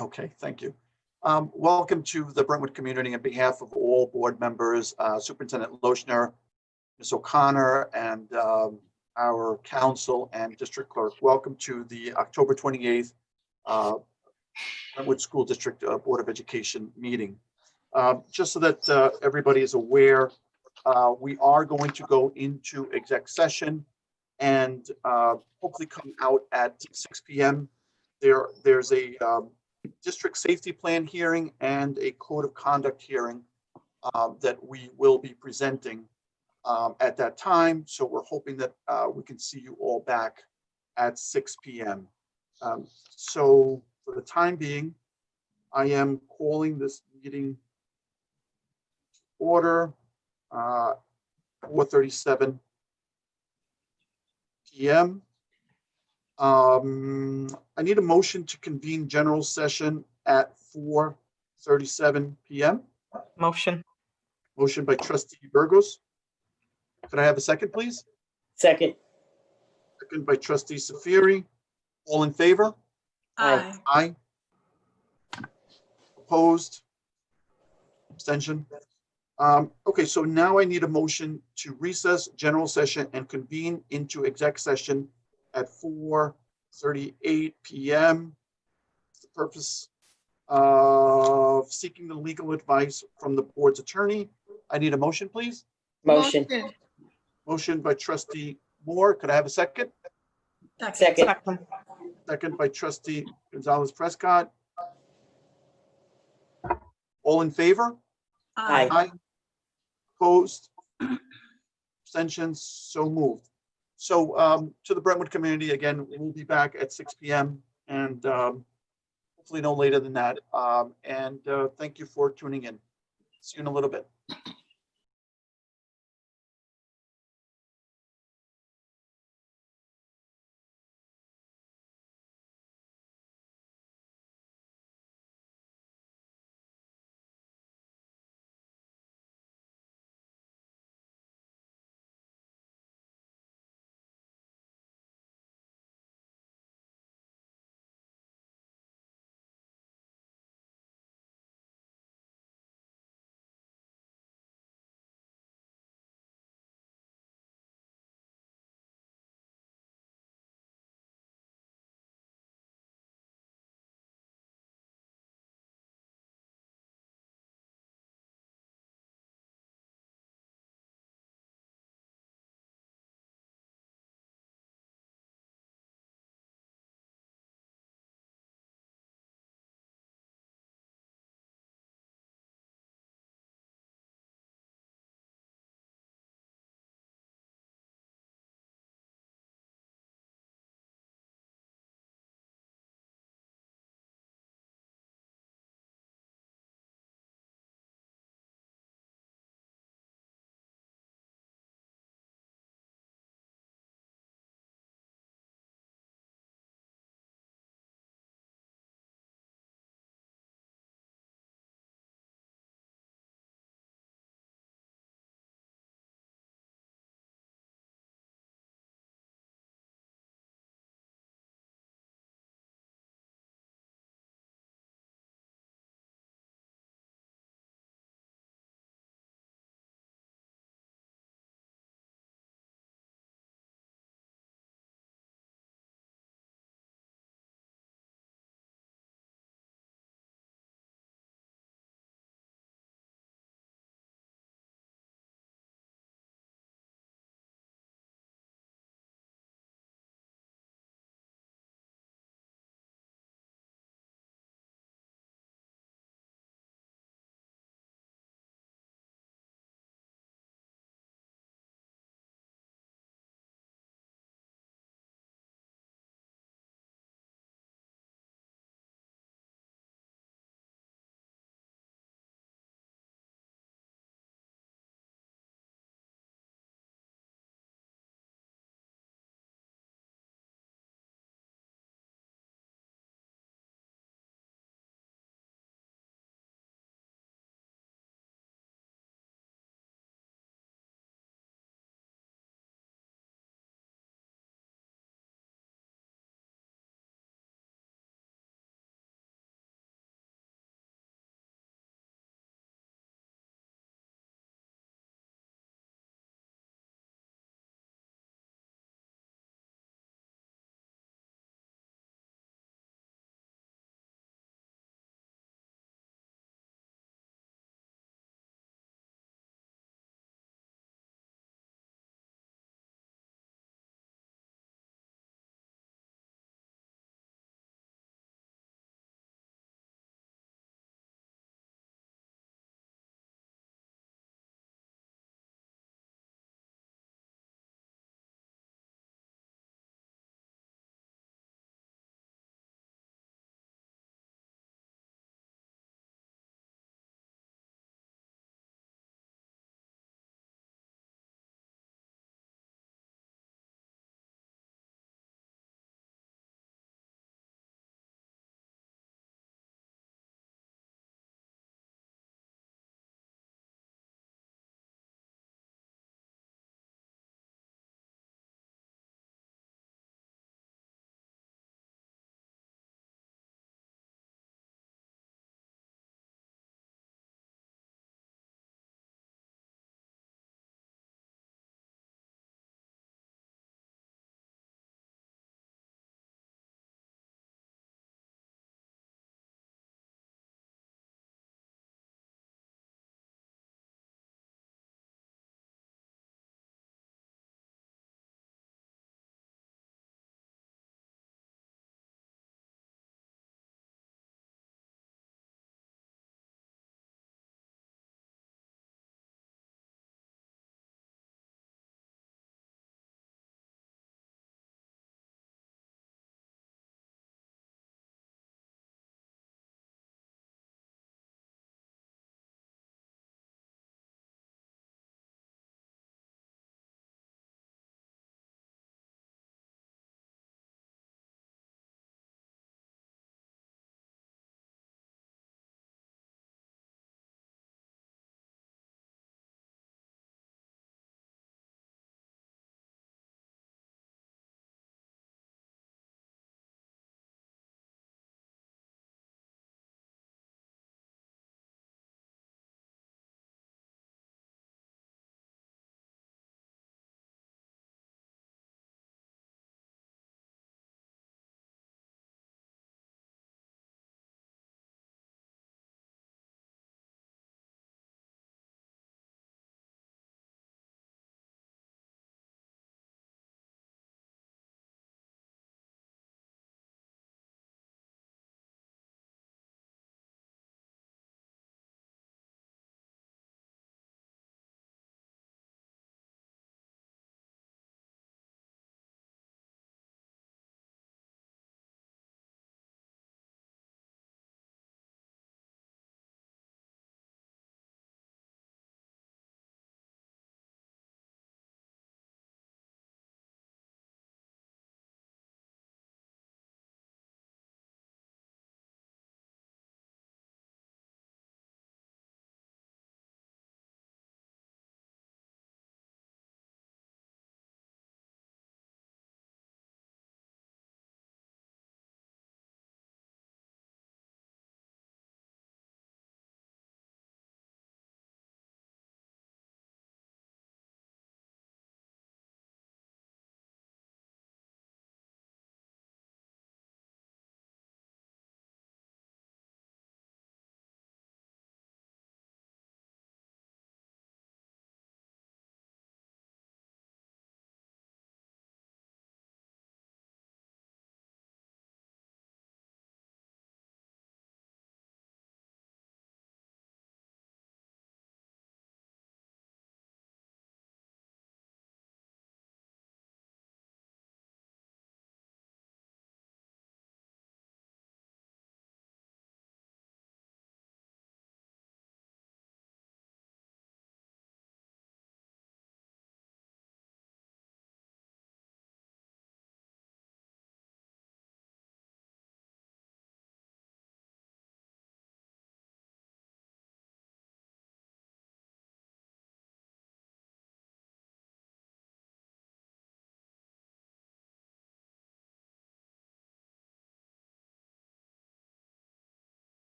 Okay, thank you. Welcome to the Brentwood community on behalf of all board members, Superintendent Lochner, Ms. O'Connor, and our council and district clerk. Welcome to the October 28th Brentwood School District Board of Education meeting. Just so that everybody is aware, we are going to go into exec session and hopefully come out at 6 p.m. There's a district safety plan hearing and a code of conduct hearing that we will be presenting at that time. So we're hoping that we can see you all back at 6 p.m. So for the time being, I am calling this meeting order 4:37 p.m. I need a motion to convene general session at 4:37 p.m. Motion. Motion by trustee Burgos. Could I have a second, please? Second. Second by trustee Safiri. All in favor? Aye. Aye. Opposed? Abstention? Okay, so now I need a motion to recess general session and convene into exec session at 4:38 p.m. The purpose of seeking the legal advice from the board's attorney. I need a motion, please. Motion. Motion by trustee Moore. Could I have a second? Second. Second by trustee Gonzalez Prescott. All in favor? Aye. Aye. Opposed? Abstentions? So moved. So to the Brentwood community, again, we'll be back at 6 p.m. and hopefully no later than that. Thank you for tuning in. See you in a little bit.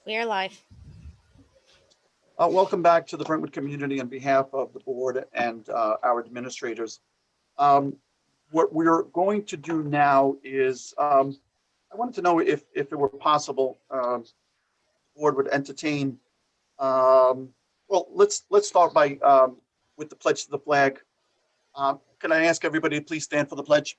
We are live. Welcome back to the Brentwood community on behalf of the board and our administrators. What we're going to do now is, I wanted to know if it were possible, the board would entertain, well, let's start by with the pledge to the flag. Can I ask everybody to please stand for the pledge?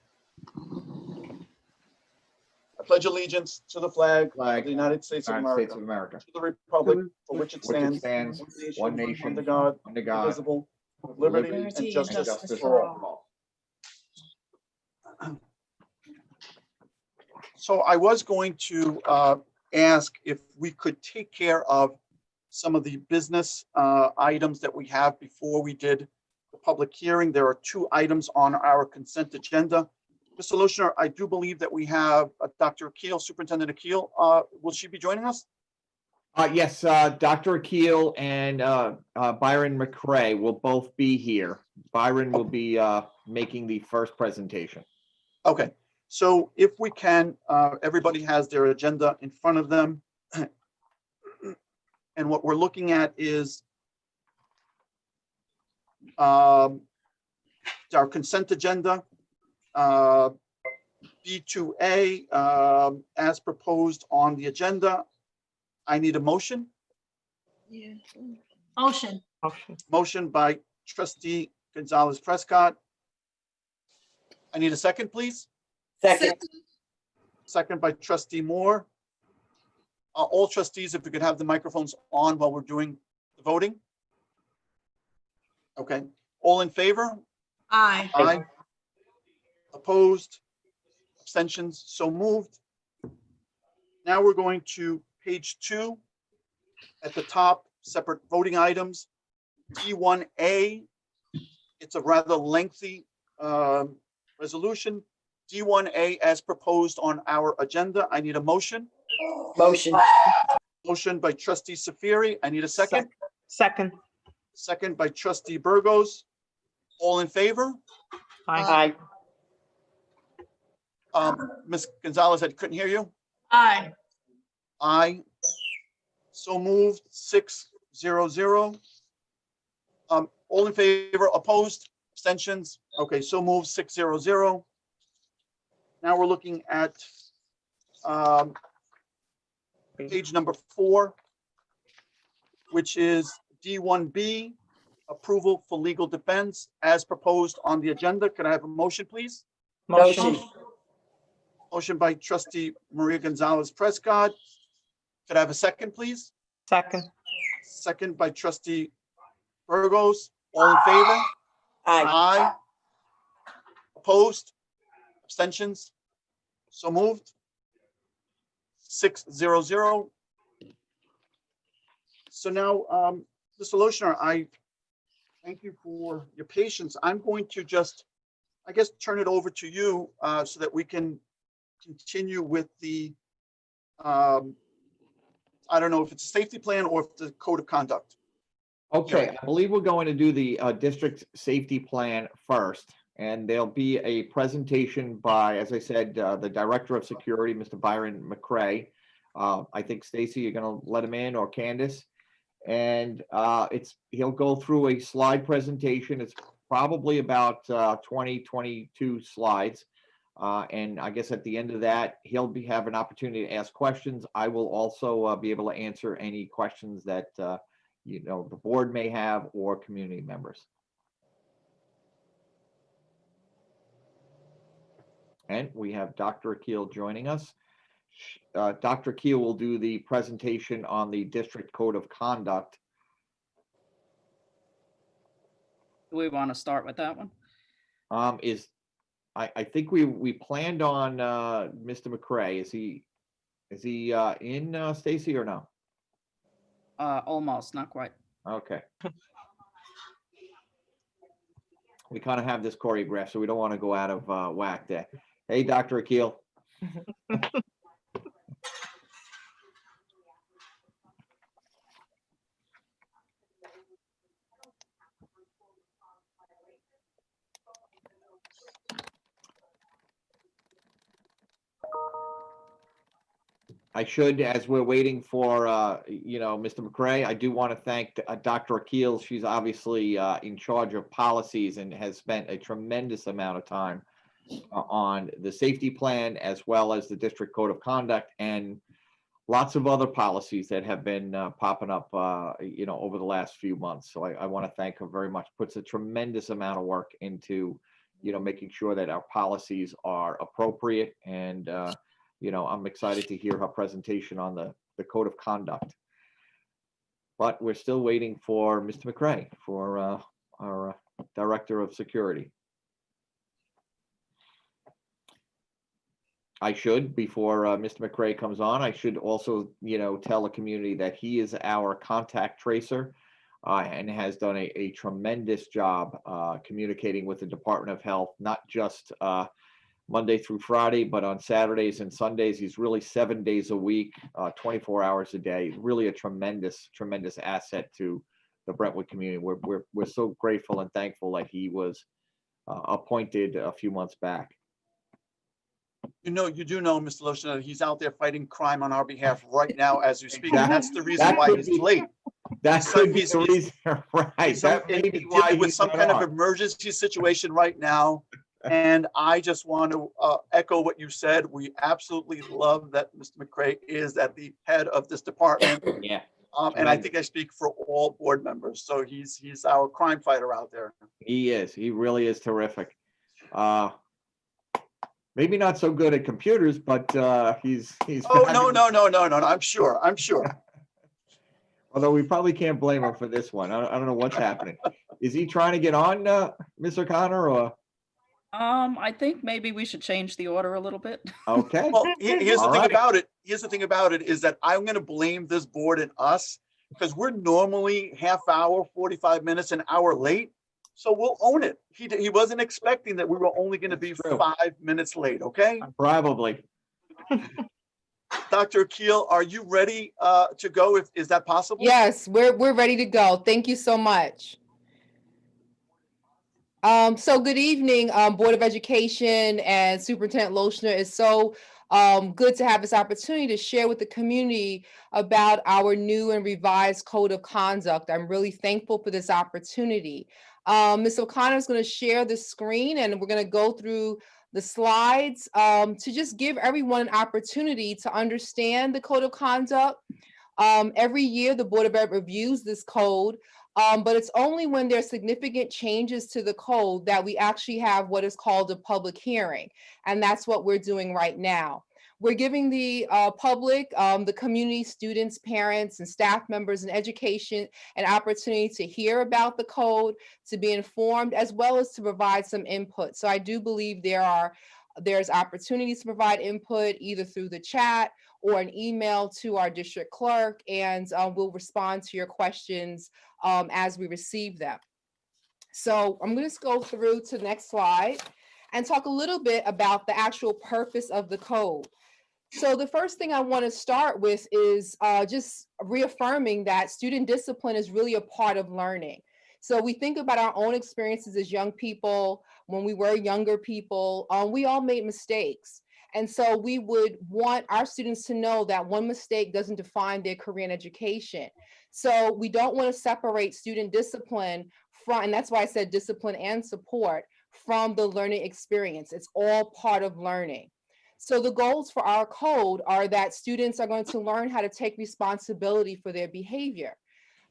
I pledge allegiance to the flag of the United States of America, to the republic for which it stands, one nation, under God, indivisible, with liberty and justice for all. So I was going to ask if we could take care of some of the business items that we have before we did the public hearing. There are 2 items on our consent agenda. Mr. Lochner, I do believe that we have Dr. Akil, Superintendent Akil. Will she be joining us? Yes, Dr. Akil and Byron McCrae will both be here. Byron will be making the first presentation. Okay, so if we can, everybody has their agenda in front of them. And what we're looking at is our consent agenda. B2A as proposed on the agenda. I need a motion. Yeah. Motion. Motion by trustee Gonzalez Prescott. I need a second, please. Second. Second by trustee Moore. All trustees, if we could have the microphones on while we're doing the voting. Okay, all in favor? Aye. Aye. Opposed? Abstentions? So moved. Now we're going to page 2. At the top, separate voting items. D1A, it's a rather lengthy resolution. D1A as proposed on our agenda. I need a motion. Motion. Motion by trustee Safiri. I need a second. Second. Second by trustee Burgos. All in favor? Aye. Ms. Gonzalez, I couldn't hear you. Aye. Aye. So moved, 6-0-0. All in favor, opposed, abstentions? Okay, so moved, 6-0-0. Now we're looking at page number 4, which is D1B, approval for legal defense as proposed on the agenda. Could I have a motion, please? Motion. Motion by trustee Maria Gonzalez Prescott. Could I have a second, please? Second. Second by trustee Burgos. All in favor? Aye. Aye. Opposed? Abstentions? So moved. 6-0-0. So now, Mr. Lochner, I thank you for your patience. I'm going to just, I guess, turn it over to you so that we can continue with the, I don't know if it's a safety plan or if the code of conduct. Okay, I believe we're going to do the district safety plan first, and there'll be a presentation by, as I said, the Director of Security, Mr. Byron McCrae. I think Stacy, you're going to let him in, or Candace, and he'll go through a slide presentation. It's probably about 22 slides. And I guess at the end of that, he'll have an opportunity to ask questions. I will also be able to answer any questions that the board may have or community members. And we have Dr. Akil joining us. Dr. Akil will do the presentation on the district code of conduct. Do we want to start with that one? I think we planned on Mr. McCrae. Is he in, Stacy, or no? Almost, not quite. Okay. We kind of have this choreographed, so we don't want to go out of whack there. Hey, Dr. Akil. I should, as we're waiting for, Mr. McCray, I do want to thank Dr. Akil. She's obviously in charge of policies and has spent a tremendous amount of time on the safety plan as well as the district code of conduct and lots of other policies that have been popping up, over the last few months. So I want to thank her very much. Puts a tremendous amount of work into, making sure that our policies are appropriate. And, I'm excited to hear her presentation on the code of conduct. But we're still waiting for Mr. McCray, for our Director of Security. I should, before Mr. McCray comes on, I should also, tell the community that he is our contact tracer and has done a tremendous job communicating with the Department of Health, not just Monday through Friday, but on Saturdays and Sundays. He's really 7 days a week, 24 hours a day. Really a tremendous, tremendous asset to the Brentwood community. We're so grateful and thankful that he was appointed a few months back. You do know, Mr. Loshner, he's out there fighting crime on our behalf right now as you speak. And that's the reason why he's late. That could be the reason, right? That may be why Dealing with he's some not kind of on. emergency situation right now. And I just want to echo what you said. We absolutely love that Mr. McCray is at the head of this department. Yeah. And I think I speak for all board members. So he's our crime fighter out there. He is. He really is terrific. Maybe not so good at computers, but he's. Oh, no. I'm sure. Although we probably can't blame him for this one. I don't know what's happening. Is he trying to get on, Mr. Connor, or? I think maybe we should change the order a little bit. Okay. Well, here's the All thing right. about it. Here's the thing about it is that I'm going to blame this board and us because we're normally half hour, 45 minutes, an hour late. So we'll own it. He wasn't expecting that we were only going to be True. 5 minutes late. Okay. Probably. Dr. Akil, are you ready to go? Is that possible? Yes, we're ready to go. Thank you so much. So good evening, Board of Education and Superintendent Loshner. It's so good to have this opportunity to share with the community about our new and revised code of conduct. I'm really thankful for this opportunity. Ms. O'Connor is going to share the screen and we're going to go through the slides to just give everyone an opportunity to understand the code of conduct. Every year, the Board of Ed reviews this code, but it's only when there's significant changes to the code that we actually have what is called a public hearing. And that's what we're doing right now. We're giving the public, the community, students, parents, and staff members in education an opportunity to hear about the code, to be informed, as well as to provide some input. So I do believe there's opportunities to provide input either through the chat or an email to our district clerk, and we'll respond to your questions as we receive them. So I'm going to go through to the next slide and talk a little bit about the actual purpose of the code. So the first thing I want to start with is just reaffirming that student discipline is really a part of learning. So we think about our own experiences as young people, when we were younger people, we all made mistakes. And so we would want our students to know that one mistake doesn't define their career in education. So we don't want to separate student discipline from, and that's why I said discipline and support, from the learning experience. It's all part of learning. So the goals for our code are that students are going to learn how to take responsibility for their behavior.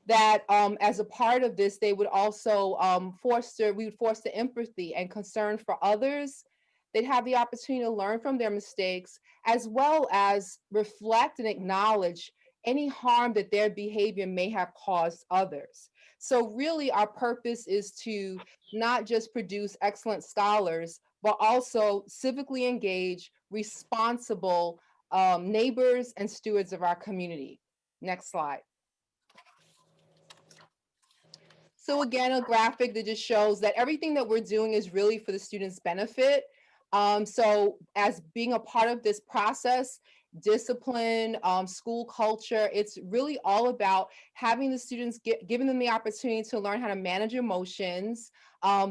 That as a part of this, they would also we would foster empathy and concern for others. They'd have the opportunity to learn from their mistakes, as well as reflect and acknowledge any harm that their behavior may have caused others. So really our purpose is to not just produce excellent scholars, but also civically engaged, responsible neighbors and stewards of our community. Next slide. So again, a graphic that just shows that everything that we're doing is really for the students' benefit. So as being a part of this process, discipline, school culture, it's really all about having the students, giving them the opportunity to learn how to manage emotions.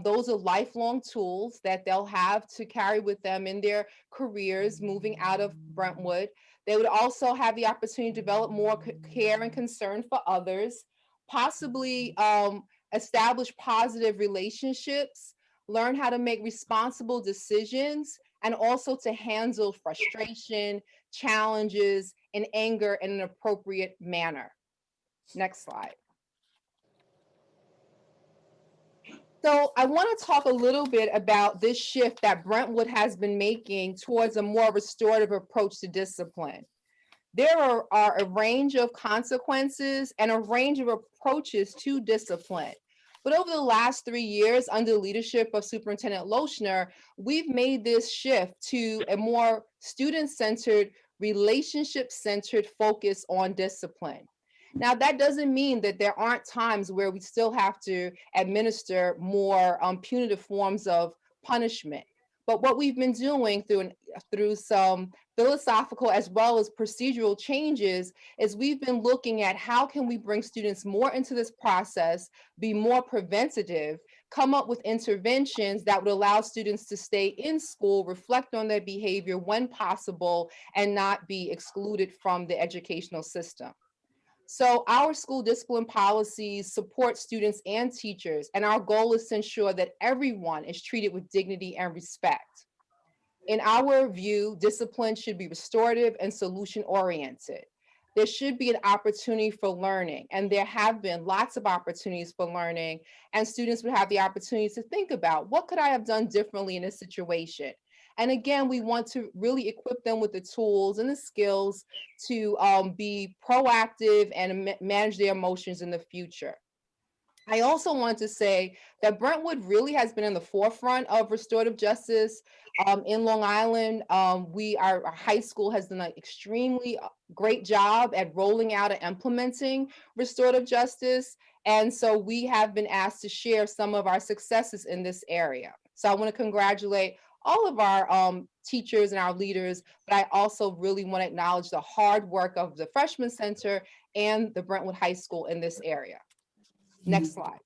Those are lifelong tools that they'll have to carry with them in their careers moving out of Brentwood. They would also have the opportunity to develop more care and concern for others, possibly establish positive relationships, learn how to make responsible decisions, and also to handle frustration, challenges, and anger in an appropriate manner. Next slide. So I want to talk a little bit about this shift that Brentwood has been making towards a more restorative approach to discipline. There are a range of consequences and a range of approaches to discipline. But over the last 3 years, under the leadership of Superintendent Lochner, we've made this shift to a more student-centered, relationship-centered focus on discipline. Now, that doesn't mean that there aren't times where we still have to administer more punitive forms of punishment. But what we've been doing through some philosophical as well as procedural changes is we've been looking at how can we bring students more into this process, be more preventative, come up with interventions that would allow students to stay in school, reflect on their behavior when possible, and not be excluded from the educational system. So our school discipline policies support students and teachers, and our goal is to ensure that everyone is treated with dignity and respect. In our view, discipline should be restorative and solution-oriented. There should be an opportunity for learning, and there have been lots of opportunities for learning, and students would have the opportunity to think about, what could I have done differently in this situation? And again, we want to really equip them with the tools and the skills to be proactive and manage their emotions in the future. I also want to say that Brentwood really has been in the forefront of restorative justice in Long Island. Our high school has done an extremely great job at rolling out and implementing restorative justice. And so we have been asked to share some of our successes in this area. So I want to congratulate all of our teachers and our leaders, but I also really want to acknowledge the hard work of the Freshman Center and the Brentwood High School in this area. Next slide.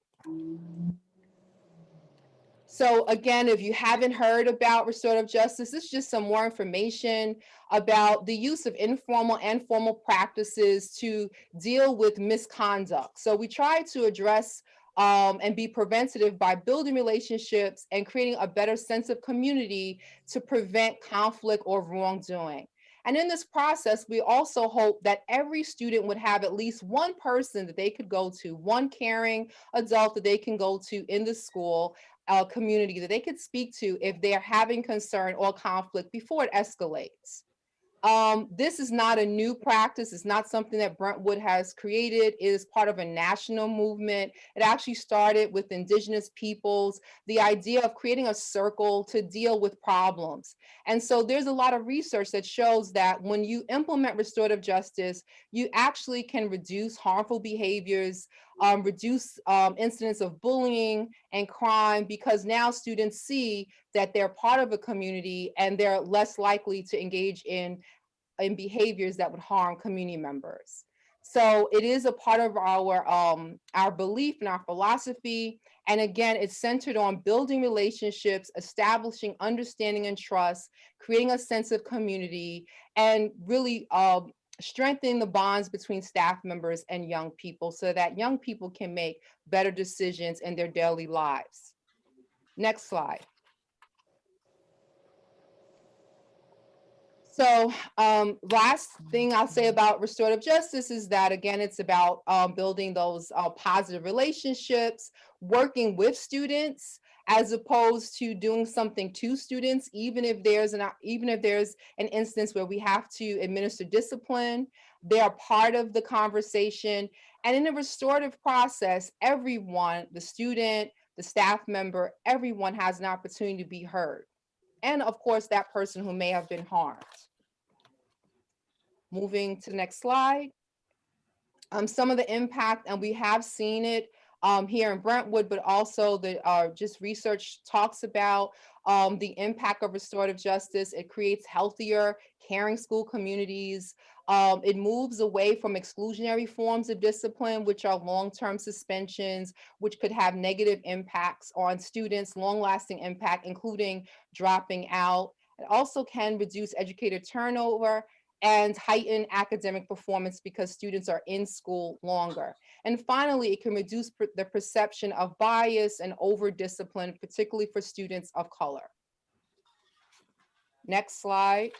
So again, if you haven't heard about restorative justice, this is just some more information about the use of informal and formal practices to deal with misconduct. So we try to address and be preventative by building relationships and creating a better sense of community to prevent conflict or wrongdoing. And in this process, we also hope that every student would have at least one person that they could go to, one caring adult that they can go to in the school community that they could speak to if they're having concern or conflict before it escalates. This is not a new practice. It's not something that Brentwood has created. It is part of a national movement. It actually started with Indigenous peoples, the idea of creating a circle to deal with problems. And so there's a lot of research that shows that when you implement restorative justice, you actually can reduce harmful behaviors, reduce incidents of bullying and crime, because now students see that they're part of a community and they're less likely to engage in behaviors that would harm community members. So it is a part of our belief and our philosophy. And again, it's centered on building relationships, establishing understanding and trust, creating a sense of community, and really strengthening the bonds between staff members and young people so that young people can make better decisions in their daily lives. Next slide. So last thing I'll say about restorative justice is that, again, it's about building those positive relationships, working with students, as opposed to doing something to students, even if there's an instance where we have to administer discipline. They are part of the conversation. And in the restorative process, everyone, the student, the staff member, everyone has an opportunity to be heard. And of course, that person who may have been harmed. Moving to the next slide. Some of the impact, and we have seen it here in Brentwood, but also just research talks about the impact of restorative justice. It creates healthier, caring school communities. It moves away from exclusionary forms of discipline, which are long-term suspensions, which could have negative impacts on students, long-lasting impact, including dropping out. It also can reduce educator turnover and heighten academic performance because students are in school longer. And finally, it can reduce the perception of bias and over-discipline, particularly for students of color. Next slide.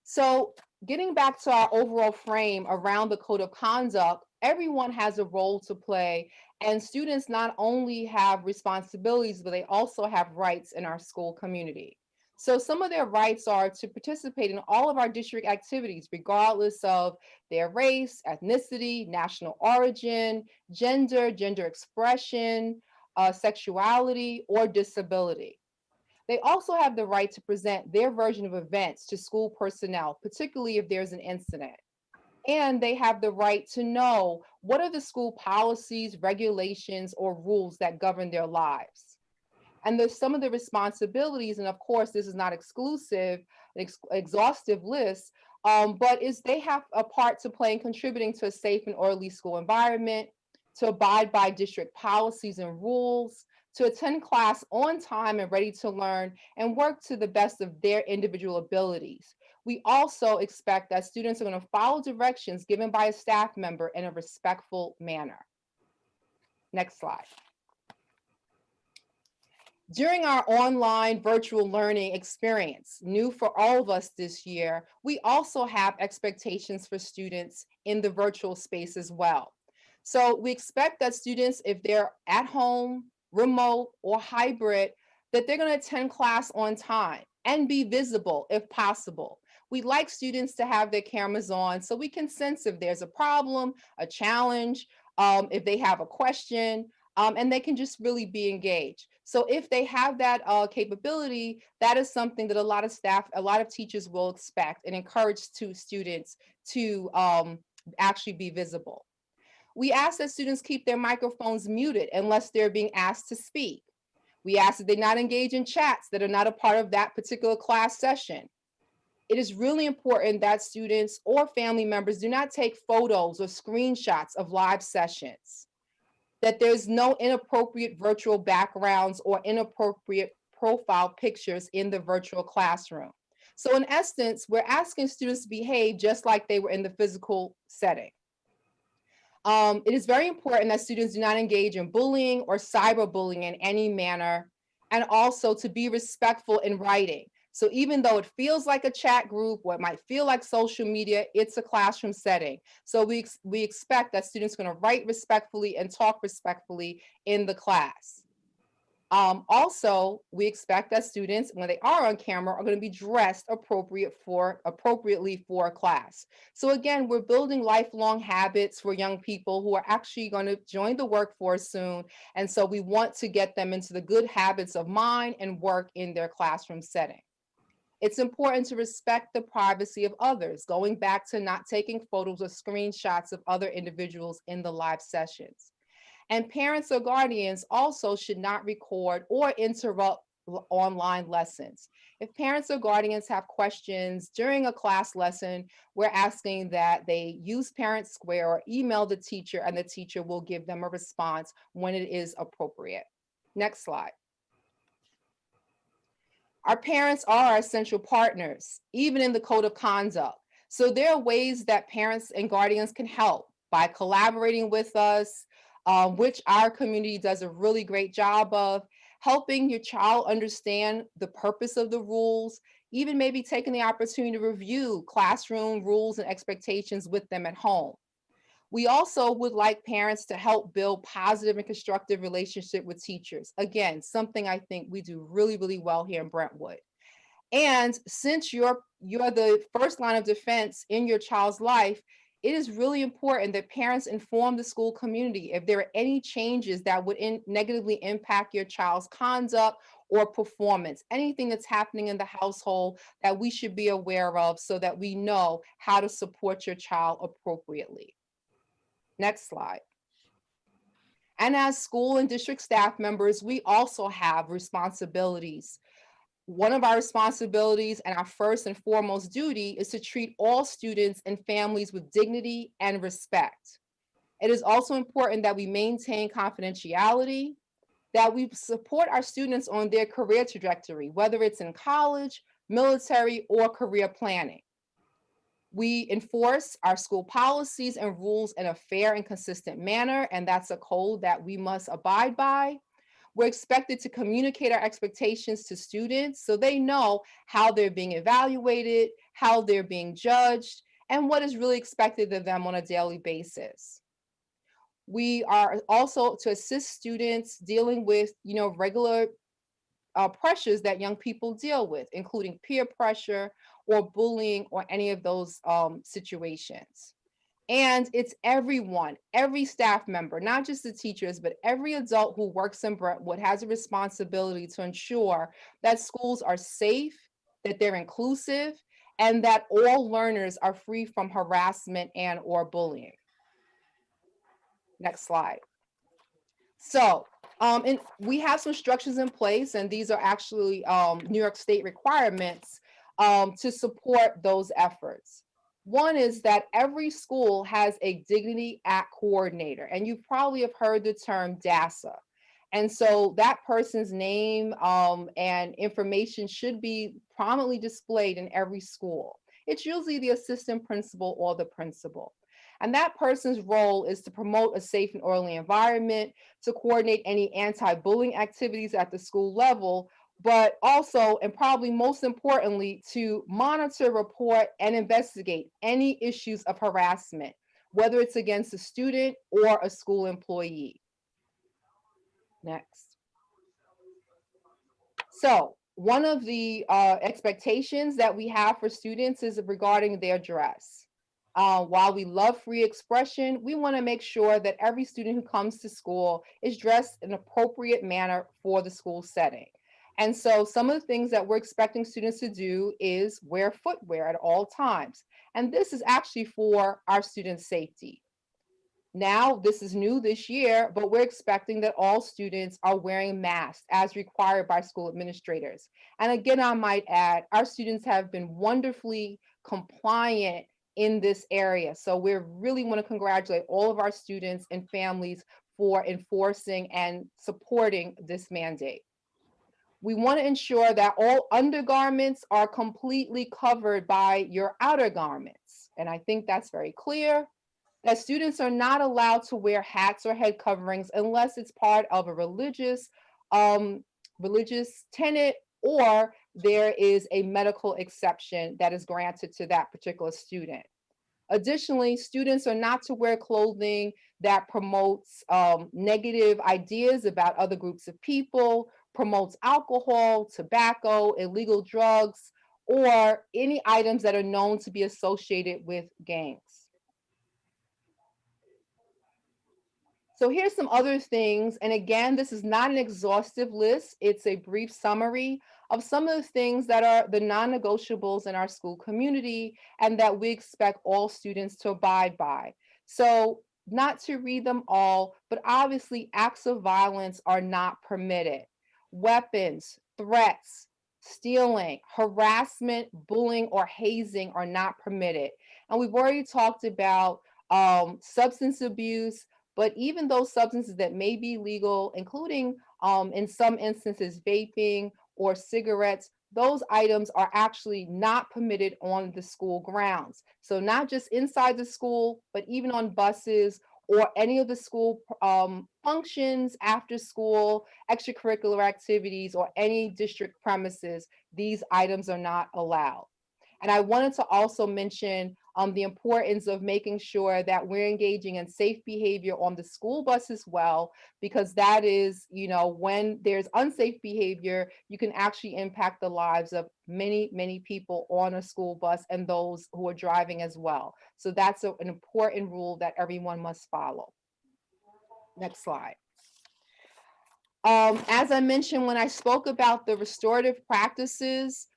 So getting back to our overall frame around the code of conduct, everyone has a role to play, and students not only have responsibilities, but they also have rights in our school community. So some of their rights are to participate in all of our district activities, regardless of their race, ethnicity, national origin, gender expression, sexuality, or disability. They also have the right to present their version of events to school personnel, particularly if there's an incident. And they have the right to know what are the school policies, regulations, or rules that govern their lives. And there's some of the responsibilities, and of course, this is not exclusive, exhaustive list, but they have a part to play in contributing to a safe and orderly school environment, to abide by district policies and rules, to attend class on time and ready to learn, and work to the best of their individual abilities. We also expect that students are going to follow directions given by a staff member in a respectful manner. Next slide. During our online virtual learning experience, new for all of us this year, we also have expectations for students in the virtual space as well. So we expect that students, if they're at home, remote, or hybrid, that they're going to attend class on time and be visible if possible. We like students to have their cameras on so we can sense if there's a problem, a challenge, if they have a question, and they can just really be engaged. So if they have that capability, that is something that a lot of staff, a lot of teachers will expect and encourage students to actually be visible. We ask that students keep their microphones muted unless they're being asked to speak. We ask that they not engage in chats that are not a part of that particular class session. It is really important that students or family members do not take photos or screenshots of live sessions, that there's no inappropriate virtual backgrounds or inappropriate profile pictures in the virtual classroom. So in essence, we're asking students to behave just like they were in the physical setting. It is very important that students do not engage in bullying or cyberbullying in any manner, and also to be respectful in writing. So even though it feels like a chat group, or it might feel like social media, it's a classroom setting. So we expect that students are going to write respectfully and talk respectfully in the class. Also, we expect that students, when they are on camera, are going to be dressed appropriately for class. So again, we're building lifelong habits for young people who are actually going to join the workforce soon. And so we want to get them into the good habits of mind and work in their classroom setting. It's important to respect the privacy of others, going back to not taking photos or screenshots of other individuals in the live sessions. And parents or guardians also should not record or interrupt online lessons. If parents or guardians have questions during a class lesson, we're asking that they use Parent Square or email the teacher, and the teacher will give them a response when it is appropriate. Next slide. Our parents are our essential partners, even in the code of conduct. So there are ways that parents and guardians can help by collaborating with us, which our community does a really great job of, helping your child understand the purpose of the rules, even maybe taking the opportunity to review classroom rules and expectations with them at home. We also would like parents to help build positive and constructive relationship with teachers. Again, something I think we do really, really well here in Brentwood. And since you're the first line of defense in your child's life, it is really important that parents inform the school community if there are any changes that would negatively impact your child's conduct or performance, anything that's happening in the household that we should be aware of so that we know how to support your child appropriately. Next slide. And as school and district staff members, we also have responsibilities. One of our responsibilities and our first and foremost duty is to treat all students and families with dignity and respect. It is also important that we maintain confidentiality, that we support our students on their career trajectory, whether it's in college, military, or career planning. We enforce our school policies and rules in a fair and consistent manner, and that's a code that we must abide by. We're expected to communicate our expectations to students so they know how they're being evaluated, how they're being judged, and what is really expected of them on a daily basis. We are also to assist students dealing with, regular pressures that young people deal with, including peer pressure or bullying or any of those situations. And it's everyone, every staff member, not just the teachers, but every adult who works in Brentwood has a responsibility to ensure that schools are safe, that they're inclusive, and that all learners are free from harassment and or bullying. Next slide. So, and we have some structures in place, and these are actually New York State requirements to support those efforts. One is that every school has a Dignity Act coordinator, and you probably have heard the term DASA. And so that person's name and information should be prominently displayed in every school. It's usually the assistant principal or the principal. And that person's role is to promote a safe and orderly environment, to coordinate any anti-bullying activities at the school level, but also, and probably most importantly, to monitor, report, and investigate any issues of harassment, whether it's against a student or a school employee. Next. So one of the expectations that we have for students is regarding their dress. While we love free expression, we want to make sure that every student who comes to school is dressed in an appropriate manner for the school setting. And so some of the things that we're expecting students to do is wear footwear at all times. And this is actually for our students' safety. Now, this is new this year, but we're expecting that all students are wearing masks as required by school administrators. And again, I might add, our students have been wonderfully compliant in this area. So we really want to congratulate all of our students and families for enforcing and supporting this mandate. We want to ensure that all undergarments are completely covered by your outer garments. And I think that's very clear. That students are not allowed to wear hats or head coverings unless it's part of a religious tenet or there is a medical exception that is granted to that particular student. Additionally, students are not to wear clothing that promotes negative ideas about other groups of people, promotes alcohol, tobacco, illegal drugs, or any items that are known to be associated with gangs. So here's some other things. And again, this is not an exhaustive list. It's a brief summary of some of the things that are the non-negotiables in our school community and that we expect all students to abide by. So not to read them all, but obviously acts of violence are not permitted. Weapons, threats, stealing, harassment, bullying, or hazing are not permitted. And we've already talked about substance abuse, but even those substances that may be legal, including in some instances vaping or cigarettes, those items are actually not permitted on the school grounds. So not just inside the school, but even on buses or any of the school functions, after school, extracurricular activities, or any district premises, these items are not allowed. And I wanted to also mention the importance of making sure that we're engaging in safe behavior on the school bus as well, because that is, when there's unsafe behavior, you can actually impact the lives of many, many people on a school bus and those who are driving as well. So that's an important rule that everyone must follow. Next slide. As I mentioned, when I spoke about the restorative practices,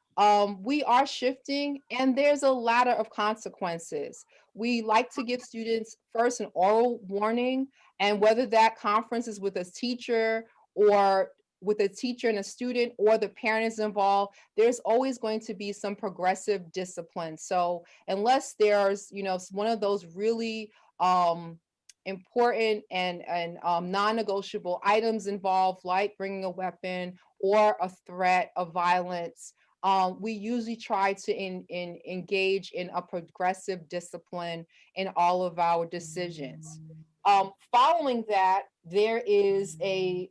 we are shifting and there's a ladder of consequences. We like to give students first an oral warning, and whether that conference is with a teacher or with a teacher and a student or the parent is involved, there's always going to be some progressive discipline. So unless there's, one of those really important and non-negotiable items involved, like bringing a weapon or a threat of violence, we usually try to engage in a progressive discipline in all of our decisions. Following that, there's a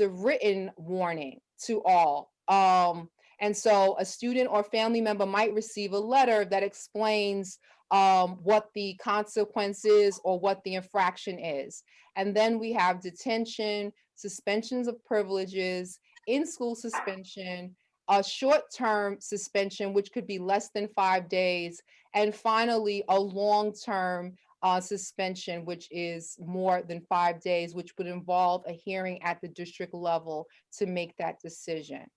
written warning to all. And so a student or family member might receive a letter that explains what the consequence is or what the infraction is. And then we have detention, suspensions of privileges, in-school suspension, a short-term suspension, which could be less than 5 days, and finally, a long-term suspension, which is more than 5 days, which would involve a hearing at the district level to make that decision.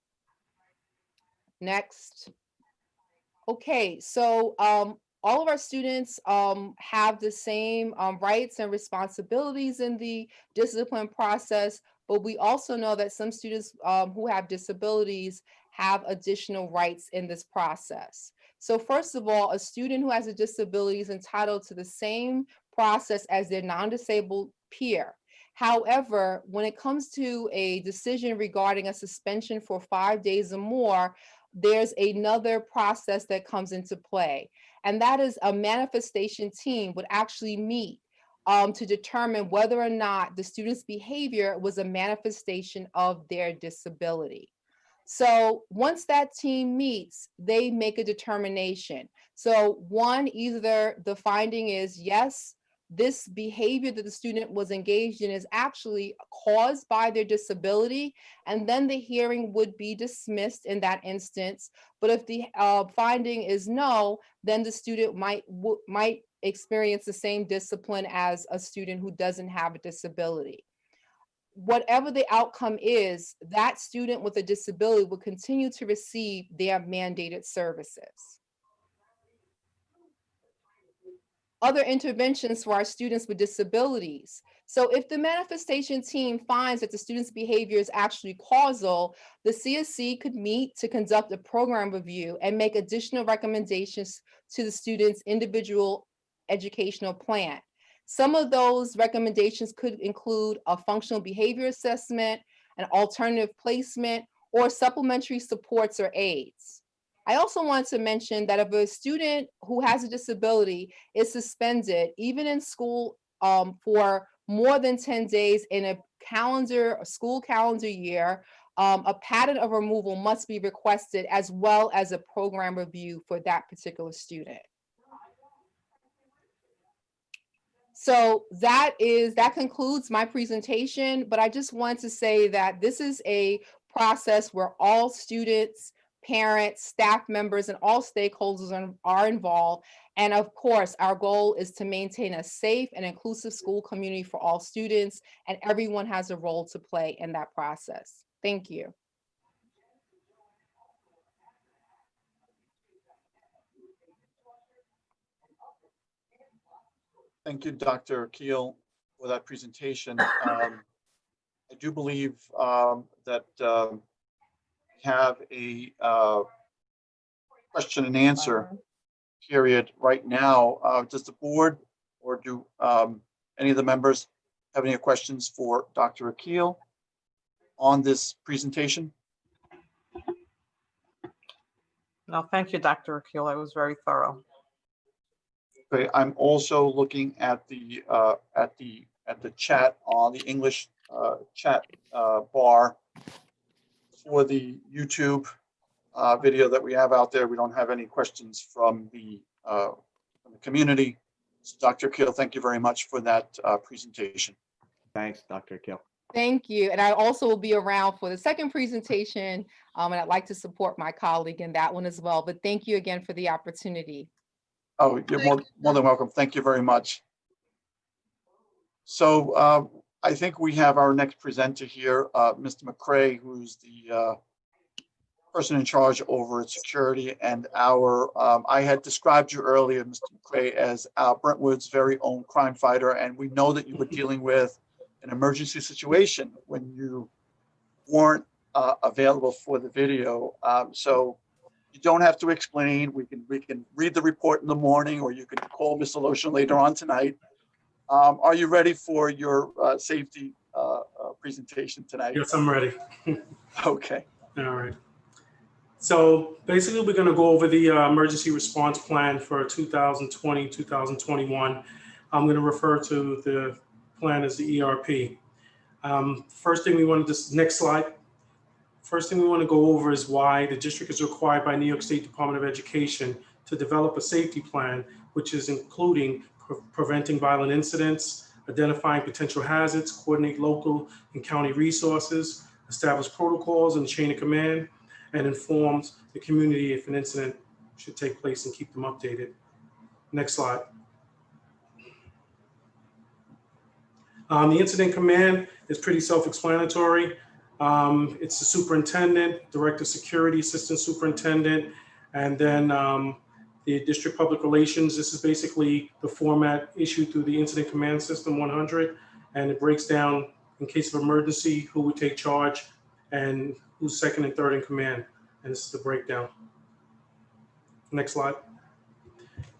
Next. Okay, so all of our students have the same rights and responsibilities in the discipline process, but we also know that some students who have disabilities have additional rights in this process. So first of all, a student who has a disability is entitled to the same process as their non-disabled peer. However, when it comes to a decision regarding a suspension for 5 days or more, there's another process that comes into play, and that is a manifestation team would actually meet to determine whether or not the student's behavior was a manifestation of their disability. So once that team meets, they make a determination. So one, either the finding is, yes, this behavior that the student was engaged in is actually caused by their disability, and then the hearing would be dismissed in that instance. But if the finding is no, then the student might experience the same discipline as a student who doesn't have a disability. Whatever the outcome is, that student with a disability will continue to receive their mandated services. Other interventions for our students with disabilities. So if the manifestation team finds that the student's behavior is actually causal, the CSC could meet to conduct a program review and make additional recommendations to the student's individual educational plan. Some of those recommendations could include a functional behavior assessment, an alternative placement, or supplementary supports or aids. I also want to mention that if a student who has a disability is suspended, even in school, for more than 10 days in a school calendar year, a pattern of removal must be requested, as well as a program review for that particular student. So that concludes my presentation, but I just want to say that this is a process where all students, parents, staff members, and all stakeholders are involved. And of course, our goal is to maintain a safe and inclusive school community for all students, and everyone has a role to play in that process. Thank you. Thank you, Dr. Keel, for that presentation. I do believe that we have a question and answer period right now. Does the board or do any of the members have any questions for Dr. Akil on this presentation? No, thank you, Dr. Akil. That was very thorough. Okay, I'm also looking at the chat on the English chat bar for the YouTube video that we have out there. We don't have any questions from the community. So Dr. Keel, thank you very much for that presentation. Thanks, Dr. Keel. Thank you. And I also will be around for the second presentation, and I'd like to support my colleague in that one as well. But thank you again for the opportunity. Oh, you're more than welcome. Thank you very much. So I think we have our next presenter here, Mr. McCray, who's the person in charge over at security and our, I had described you earlier, Mr. McCray, as Brentwood's very own crime fighter. And we know that you were dealing with an emergency situation when you weren't available for the video. So you don't have to explain. We can read the report in the morning, or you can call Mr. Lotion later on tonight. Are you ready for your safety presentation tonight? Yes, I'm ready. Okay. All right. So basically, we're going to go over the emergency response plan for 2020, 2021. I'm going to refer to the plan as the ERP. First thing we want to just, next slide. First thing we want to go over is why the district is required by New York State Department of Education to develop a safety plan, which is including preventing violent incidents, identifying potential hazards, coordinate local and county resources, establish protocols and chain of command, and informs the community if an incident should take place and keep them updated. Next slide. The incident command is pretty self-explanatory. It's the superintendent, director of security, assistant superintendent, and then the district public relations. This is basically the format issued through the incident command system 100, and it breaks down in case of emergency, who would take charge and who's second and third in command. And this is the breakdown. Next slide.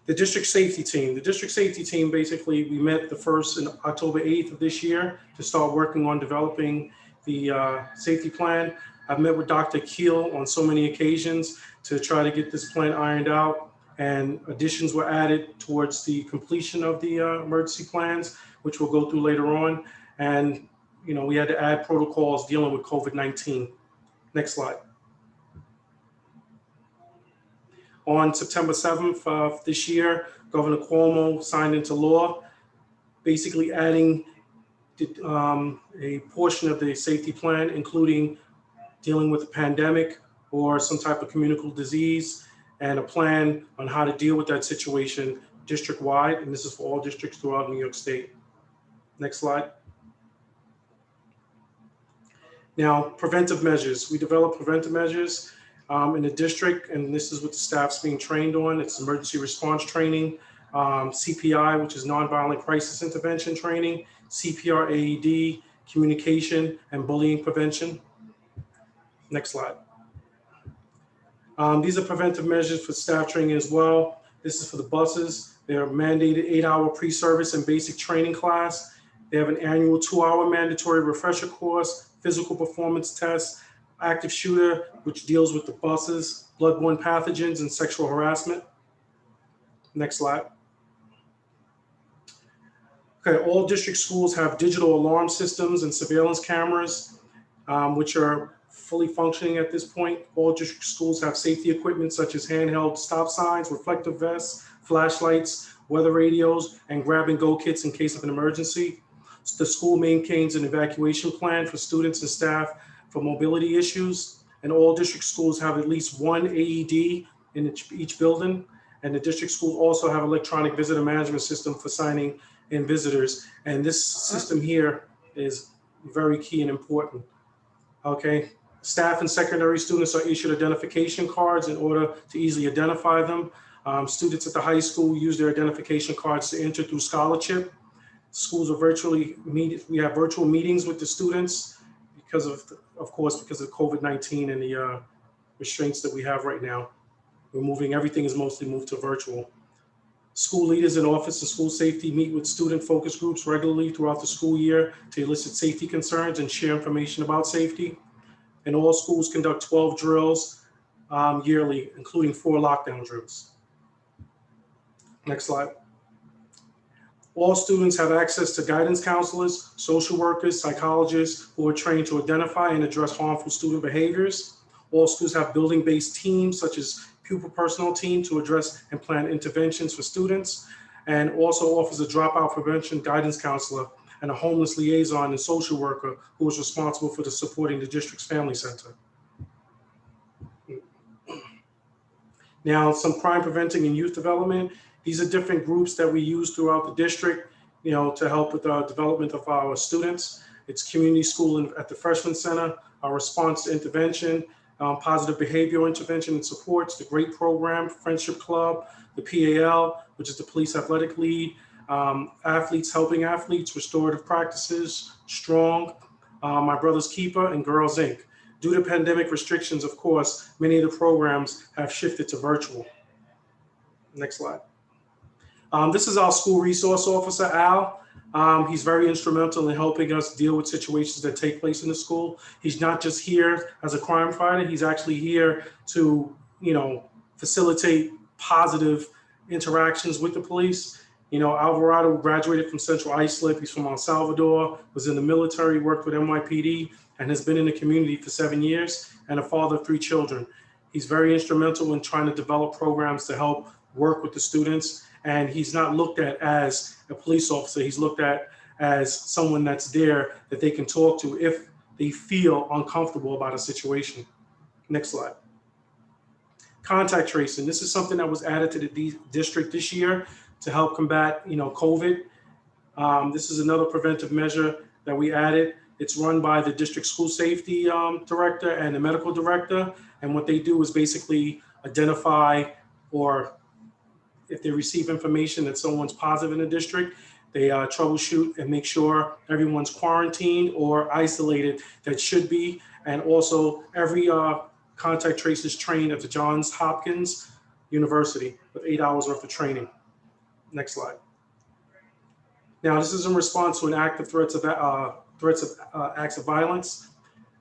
The district safety team. The district safety team, basically, we met the first in October 8th of this year to start working on developing the safety plan. I've met with Dr. Keel on so many occasions to try to get this plan ironed out, and additions were added towards the completion of the emergency plans, which we'll go through later on. And, you know, we had to add protocols dealing with COVID-19. Next slide. On September 7th of this year, Governor Cuomo signed into law, basically adding a portion of the safety plan, including dealing with a pandemic or some type of communicable disease, and a plan on how to deal with that situation district-wide, and this is for all districts throughout New York State. Next slide. Now, preventive measures. We develop preventive measures in the district, and this is what the staff's being trained on. It's emergency response training, CPI, which is nonviolent crisis intervention training, CPR AED, communication, and bullying prevention. Next slide. These are preventive measures for staff training as well. This is for the buses. They're mandated 8-hour pre-service and basic training class. They have an annual 2-hour mandatory refresher course, physical performance test, active shooter, which deals with the buses, bloodborne pathogens, and sexual harassment. Next slide. Okay, all district schools have digital alarm systems and surveillance cameras, which are fully functioning at this point. All district schools have safety equipment such as handheld stop signs, reflective vests, flashlights, weather radios, and grab-and-go kits in case of an emergency. The school maintains an evacuation plan for students and staff for mobility issues, and all district schools have at least one AED in each building, and the district schools also have electronic visitor management system for signing in visitors, and this system here is very key and important. Okay, staff and secondary students are issued identification cards in order to easily identify them. Students at the high school use their identification cards to enter through scholarship. Schools are we have virtual meetings with the students because of course, because of COVID-19 and the restraints that we have right now. Everything is mostly moved to virtual. School leaders in office and school safety meet with student focus groups regularly throughout the school year to elicit safety concerns and share information about safety. And all schools conduct 12 drills yearly, including 4 lockdown drills. Next slide. All students have access to guidance counselors, social workers, psychologists who are trained to identify and address harmful student behaviors. All schools have building-based teams such as pupil personnel team to address and plan interventions for students, and also offers a dropout prevention guidance counselor and a homeless liaison and social worker who is responsible for supporting the district's family center. Now, some crime preventing and youth development. These are different groups that we use throughout the district, you know, to help with the development of our students. It's community school at the freshman center, our response to intervention, positive behavioral intervention and supports, the GREAT program, Friendship Club, the PAL, which is the Police Athletic League, Athletes Helping Athletes, Restorative Practices, Strong, My Brother's Keeper, and Girls Inc. Due to pandemic restrictions, of course, many of the programs have shifted to virtual. Next slide. This is our school resource officer, Al. He's very instrumental in helping us deal with situations that take place in the school. He's not just here as a crime fighter. He's actually here to, facilitate positive interactions with the police. Alvarado graduated from Central Islip. He's from El Salvador, was in the military, worked with NYPD, and has been in the community for 7 years, and a father of 3 children. He's very instrumental in trying to develop programs to help work with the students. And he's not looked at as a police officer. He's looked at as someone that's there that they can talk to if they feel uncomfortable about a situation. Next slide. Contact tracing. This is something that was added to the district this year to help combat, COVID. This is another preventive measure that we added. It's run by the district school safety director and the medical director. And what they do is basically identify, or if they receive information that someone's positive in the district, they troubleshoot and make sure everyone's quarantined or isolated that should be. And also every contact tracer is trained at the Johns Hopkins University with 8 hours worth of training. Next slide. Now, this is in response to an active acts of violence.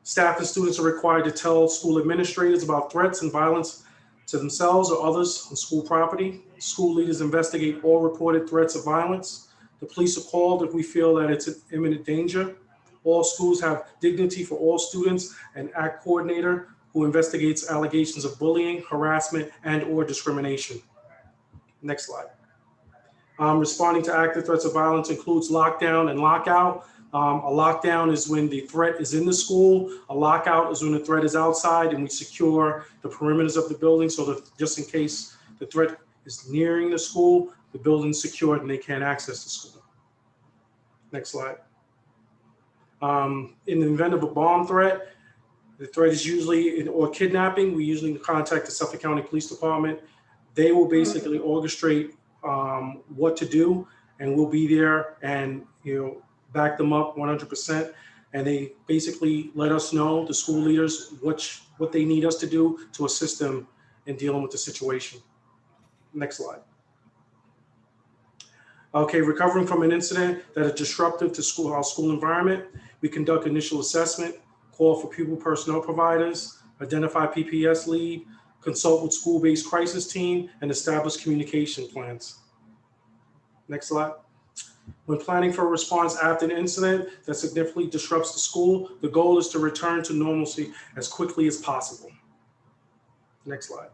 Staff and students are required to tell school administrators about threats and violence to themselves or others on school property. School leaders investigate all reported threats of violence. The police are called if we feel that it's an imminent danger. All schools have dignity for all students, an ACT coordinator who investigates allegations of bullying, harassment, and/or discrimination. Next slide. Responding to active threats of violence includes lockdown and lockout. A lockdown is when the threat is in the school. A lockout is when the threat is outside, and we secure the perimeters of the building so that just in case the threat is nearing the school, the building's secured and they can't access the school. Next slide. In the event of a bomb threat, the threat is usually, or kidnapping, we usually contact the Suffolk County Police Department. They will basically orchestrate what to do, and we'll be there and back them up 100%. And they basically let us know, the school leaders, what they need us to do to assist them in dealing with the situation. Next slide. Okay, recovering from an incident that is disruptive to our school environment, we conduct initial assessment, call for pupil personnel providers, identify PPS lead, consult with school-based crisis team, and establish communication plans. Next slide. When planning for a response after an incident that significantly disrupts the school, the goal is to return to normalcy as quickly as possible. Next slide.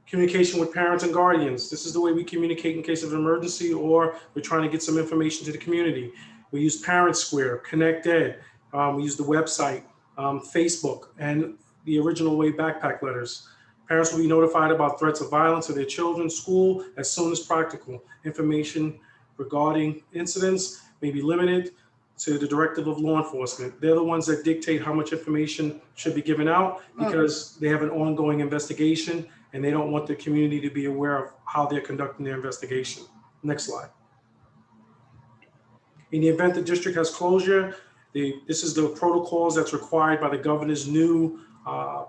Communication with parents and guardians. This is the way we communicate in case of an emergency or we're trying to get some information to the community. We use Parent Square, Connect Ed. We use the website, Facebook, and the original way backpack letters. Parents will be notified about threats of violence in their children's school as soon as practical. Information regarding incidents may be limited to the directive of law enforcement. They're the ones that dictate how much information should be given out because they have an ongoing investigation and they don't want the community to be aware of how they're conducting their investigation. Next slide. In the event the district has closure, this is the protocols that's required by the governor's new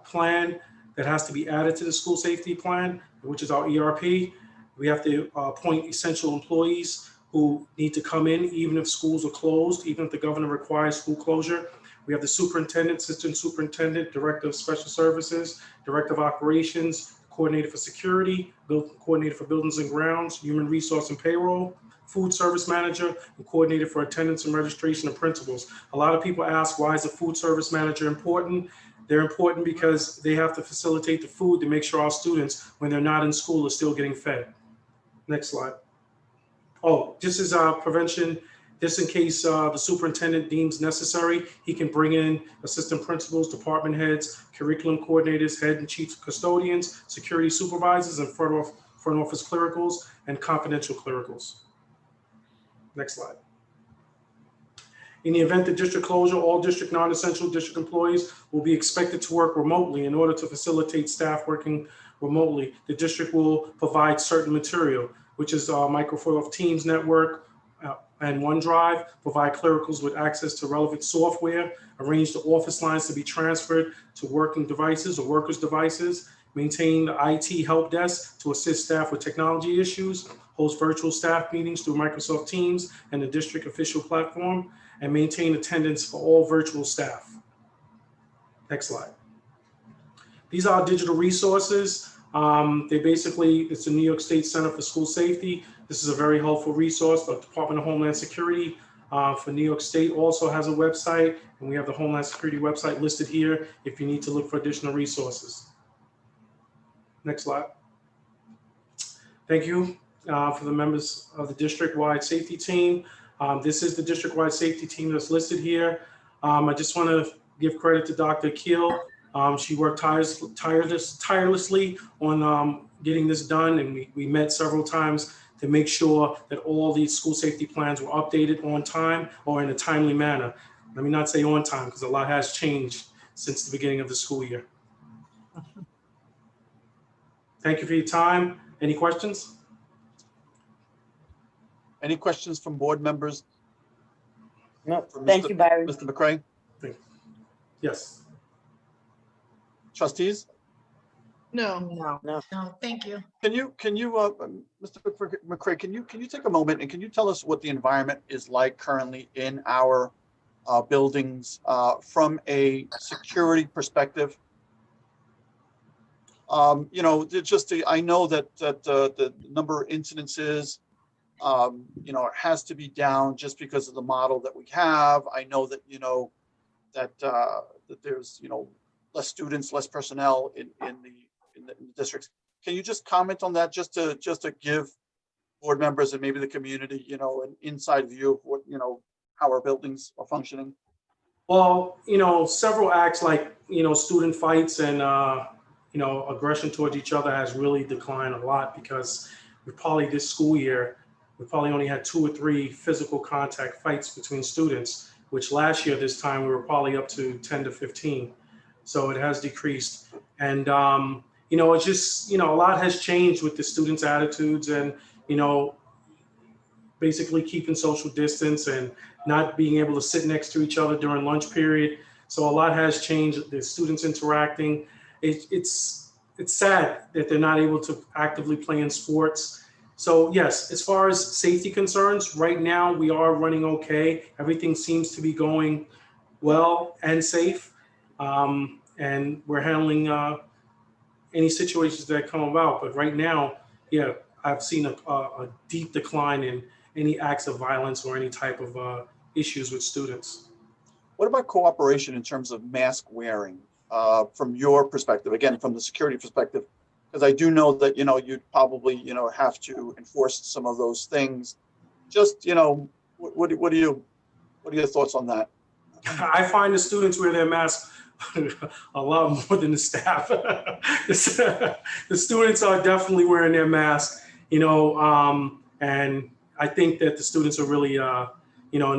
plan that has to be added to the school safety plan, which is our ERP. We have to appoint essential employees who need to come in even if schools are closed, even if the governor requires school closure. We have the superintendent, assistant superintendent, director of special services, director of operations, coordinator for security, coordinator for buildings and grounds, human resource and payroll, food service manager, and coordinator for attendance and registration of principals. A lot of people ask, why is a food service manager important? They're important because they have to facilitate the food to make sure our students, when they're not in school, are still getting fed. Next slide. Oh, this is prevention. Just in case the superintendent deems necessary, he can bring in assistant principals, department heads, curriculum coordinators, head and chief custodians, security supervisors, and front office clericals, and confidential clericals. Next slide. In the event of district closure, all district non-essential district employees will be expected to work remotely. In order to facilitate staff working remotely, the district will provide certain material, which is Microsoft Teams network and OneDrive, provide clericals with access to relevant software, arrange the office lines to be transferred to working devices or workers' devices, maintain the IT help desk to assist staff with technology issues, host virtual staff meetings through Microsoft Teams and the district official platform, and maintain attendance for all virtual staff. Next slide. These are digital resources. It's the New York State Center for School Safety. This is a very helpful resource. The Department of Homeland Security for New York State also has a website, and we have the Homeland Security website listed here if you need to look for additional resources. Next slide. Thank you for the members of the district-wide safety team. This is the district-wide safety team that's listed here. I just want to give credit to Dr. Keel. She worked tirelessly on getting this done, and we met several times to make sure that all these school safety plans were updated on time or in a timely manner. Let me not say on time, because a lot has changed since the beginning of the school year. Thank you for your time. Any questions? Any questions from board members? No, For thank Mr. you, Byron. Mr. McCray? Yes. Trustees? No, No. No, no, thank you. Mr. McCray, can you take a moment and can you tell us what the environment is like currently in our buildings from a security perspective? I know that the number of incidences, it has to be down just because of the model that we have. I know that that there's less students, less personnel in the districts. Can you just comment on that, just to give board members and maybe the community, an inside view of what how our buildings are functioning? Well, several acts like student fights and aggression towards each other has really declined a lot, because this school year we probably only had 2 or 3 physical contact fights between students, which last year this time we were probably up to 10 to 15. So it has decreased. And, it's just, a lot has changed with the students' attitudes and, basically keeping social distance and not being able to sit next to each other during lunch period. So a lot has changed. The students interacting. It's sad that they're not able to actively play in sports. So yes, as far as safety concerns, right now we are running okay. Everything seems to be going well and safe. And we're handling any situations that come about. But right now, yeah, I've seen a deep decline in any acts of violence or any type of issues with students. What about cooperation in terms of mask wearing from your perspective, again, from the security perspective? Because I do know that, you'd probably, have to enforce some of those things. Just, what are your thoughts on that? I find the students wear their masks a lot more than the staff. The students are definitely wearing their masks, and I think that the students are really, and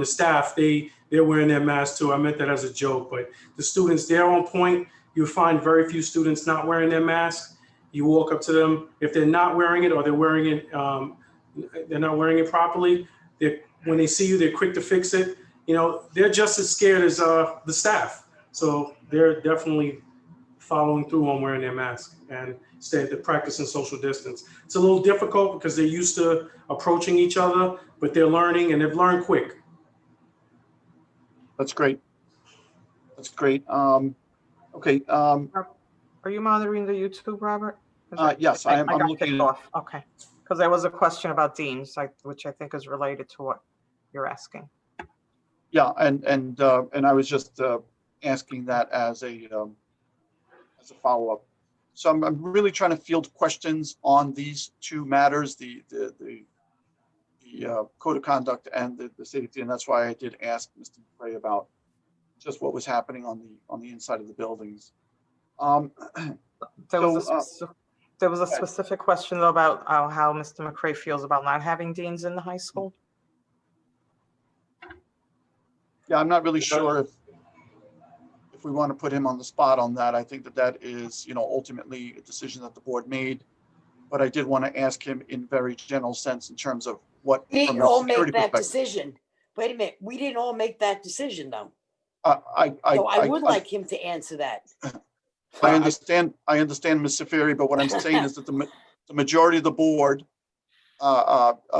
the staff, they're wearing their masks too. I meant that as a joke, but the students, they're on point. You find very few students not wearing their mask. You walk up to them, if they're not wearing it or they're wearing it, they're not wearing it properly. When they see you, they're quick to fix it. They're just as scared as the staff. So they're definitely following through on wearing their mask and they're practicing social distance. It's a little difficult because they're used to approaching each other, but they're learning and they've learned quick. That's great. That's great. Okay. Are you monitoring the YouTube, Robert? Yes, I am. I I'm got looking kicked off. Okay. Because there was a question about deans, which I think is related to what you're asking. Yeah, and I was just asking that as a follow-up. So I'm really trying to field questions on these 2 matters, the code of conduct and the safety, and that's why I did ask Mr. McCray about just what was happening on the inside of the buildings. There was a specific question though about how Mr. McCray feels about not having deans in the high school. Yeah, I'm not really sure if we want to put him on the spot on that. I think that is, ultimately a decision that the board made. But I did want to ask him in very general sense in terms of what. we from didn't a all security make that perspective. decision. Wait a minute, we didn't all make that decision though. I So I would like him to answer that. I understand, Ms. Safiri, but what I'm saying is that the majority of the board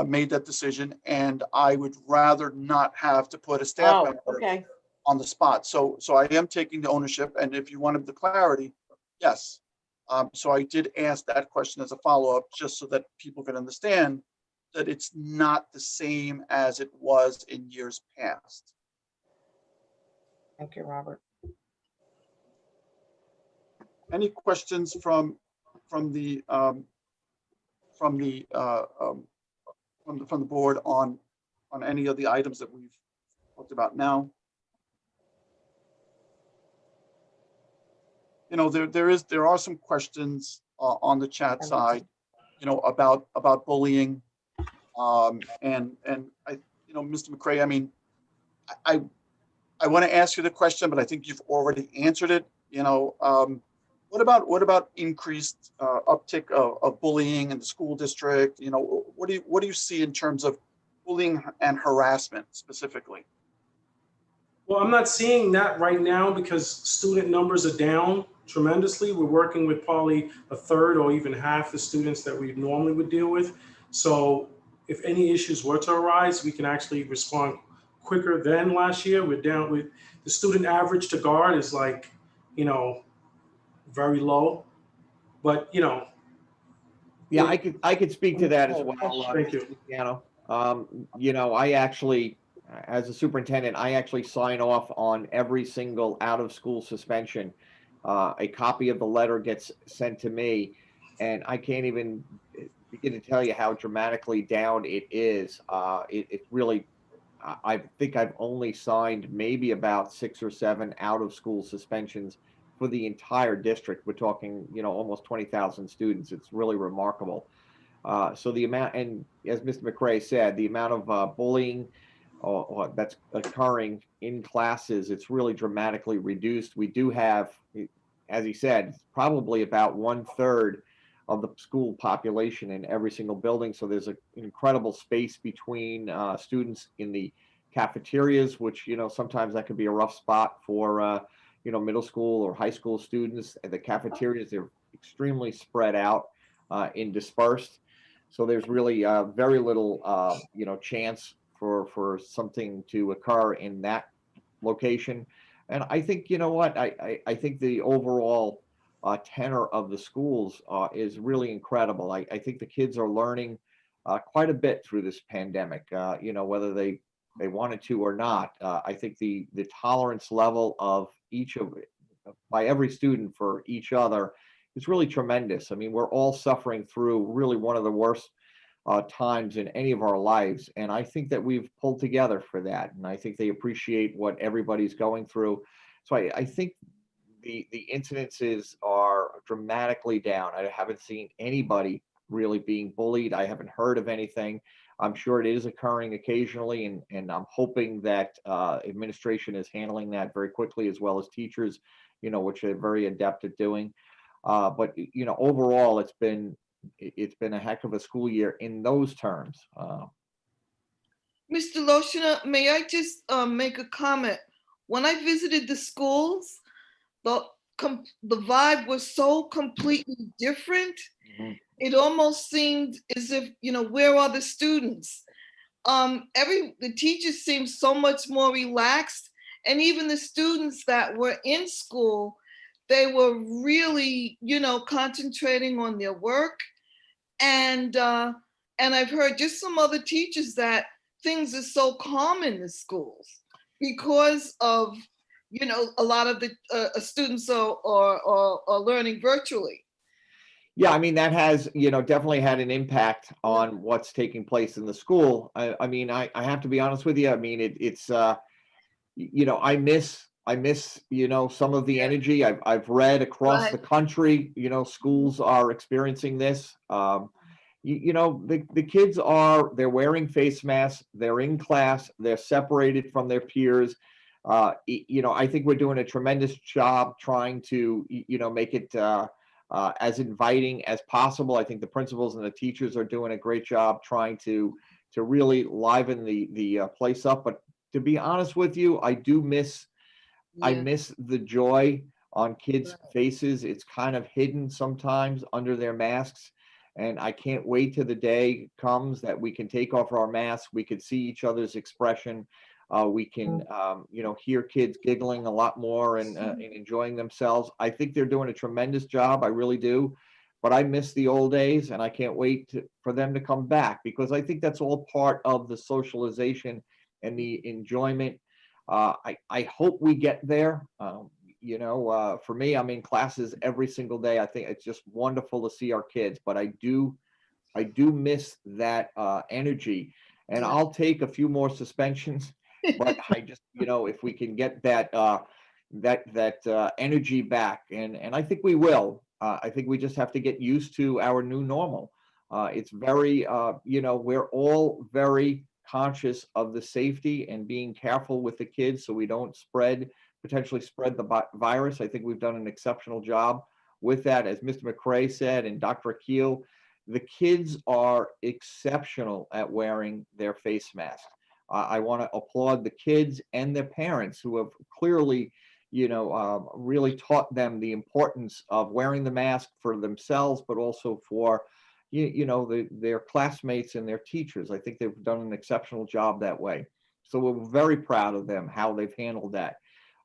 made that decision, and I would rather not have to put a staff Oh, member okay. on the spot. So I am taking the ownership, and if you wanted the clarity, yes. So I did ask that question as a follow-up, just so that people can understand that it's not the same as it was in years past. Thank you, Robert. Any questions from the board on any of the items that we've talked about now? You know, there are some questions on the chat side, you know, about bullying, and I, you know, Mr. McCray, I mean, I want to ask you the question, but I think you've already answered it. You know, what about increased uptick of bullying in the school district? You know, what do you see in terms of bullying and harassment specifically? Well, I'm not seeing that right now because student numbers are down tremendously. We're working with probably a third or even half the students that we normally would deal with. So if any issues were to arise, we can actually respond quicker than last year. We're down with the student average to guard is like, you know, very low, but you know. Yeah, I could speak to that as well. Thank you. Luciano. You know, I actually, as a superintendent, I actually sign off on every single out of school suspension. A copy of the letter gets sent to me, and I can't even begin to tell you how dramatically down it is. It really, I think I've only signed maybe about 6 or 7 out of school suspensions for the entire district. We're talking, you know, almost 20,000 students. It's really remarkable. So the amount, and as Mr. McCray said, the amount of bullying that's occurring in classes, it's really dramatically reduced. We do have, as he said, probably about 1/3 of the school population in every single building. So there's an incredible space between students in the cafeterias, which, you know, sometimes that could be a rough spot for, you know, middle school or high school students. And the cafeterias, they're extremely spread out and dispersed. So there's really very little, you know, chance for something to occur in that location. And I think, you know what, I think the overall tenor of the schools is really incredible. I think the kids are learning quite a bit through this pandemic, you know, whether they wanted to or not. I think the tolerance level of each of, by every student for each other is really tremendous. I mean, we're all suffering through really one of the worst times in any of our lives. And I think that we've pulled together for that. And I think they appreciate what everybody's going through. So I think the incidences are dramatically down. I haven't seen anybody really being bullied. I haven't heard of anything. I'm sure it is occurring occasionally, and I'm hoping that administration is handling that very quickly, as well as teachers, you know, which they're very adept at doing. But you know, overall, it's been a heck of a school year in those terms. Mr. Loshina, may I just make a comment? When I visited the schools, the vibe was so completely different. Mhm. It almost seemed as if, you know, where are the students? The teachers seemed so much more relaxed, and even the students that were in school, they were really, you know, concentrating on their work. And I've heard just some other teachers that things are so calm in the schools because of, you know, a lot of the students are learning virtually. Yeah, I mean, that has, you know, definitely had an impact on what's taking place in the school. I mean, I have to be honest with you. I mean, it's you know, I miss, you know, some of the energy. I've read across Right. the country, you know, schools are experiencing this. You know, the kids they're wearing face masks, they're in class, they're separated from their peers. You know, I think we're doing a tremendous job trying to, you know, make it as inviting as possible. I think the principals and the teachers are doing a great job trying to really liven the place up. But to be honest with you, I miss Yeah. the joy on kids' faces. It's kind of hidden sometimes under their masks. And I can't wait till the day comes that we can take off our masks. We can see each other's expression. We can, hear kids giggling a lot more and enjoying themselves. I think they're doing a tremendous job. I really do. But I miss the old days, and I can't wait for them to come back, because I think that's all part of the socialization and the enjoyment. I hope we get there. For me, I'm in classes every single day. I think it's just wonderful to see our kids, but I do miss that energy, and I'll take a few more suspensions. But I just, if we can get that energy back, and I think we will. I think we just have to get used to our new normal. It's very, we're all very conscious of the safety and being careful with the kids so we don't potentially spread the virus. I think we've done an exceptional job with that. As Mr. McCray said, and Dr. Akil, the kids are exceptional at wearing their face masks. I want to applaud the kids and their parents who have clearly really taught them the importance of wearing the mask for themselves, but also for, their classmates and their teachers. I think they've done an exceptional job that way. So we're very proud of them, how they've handled that.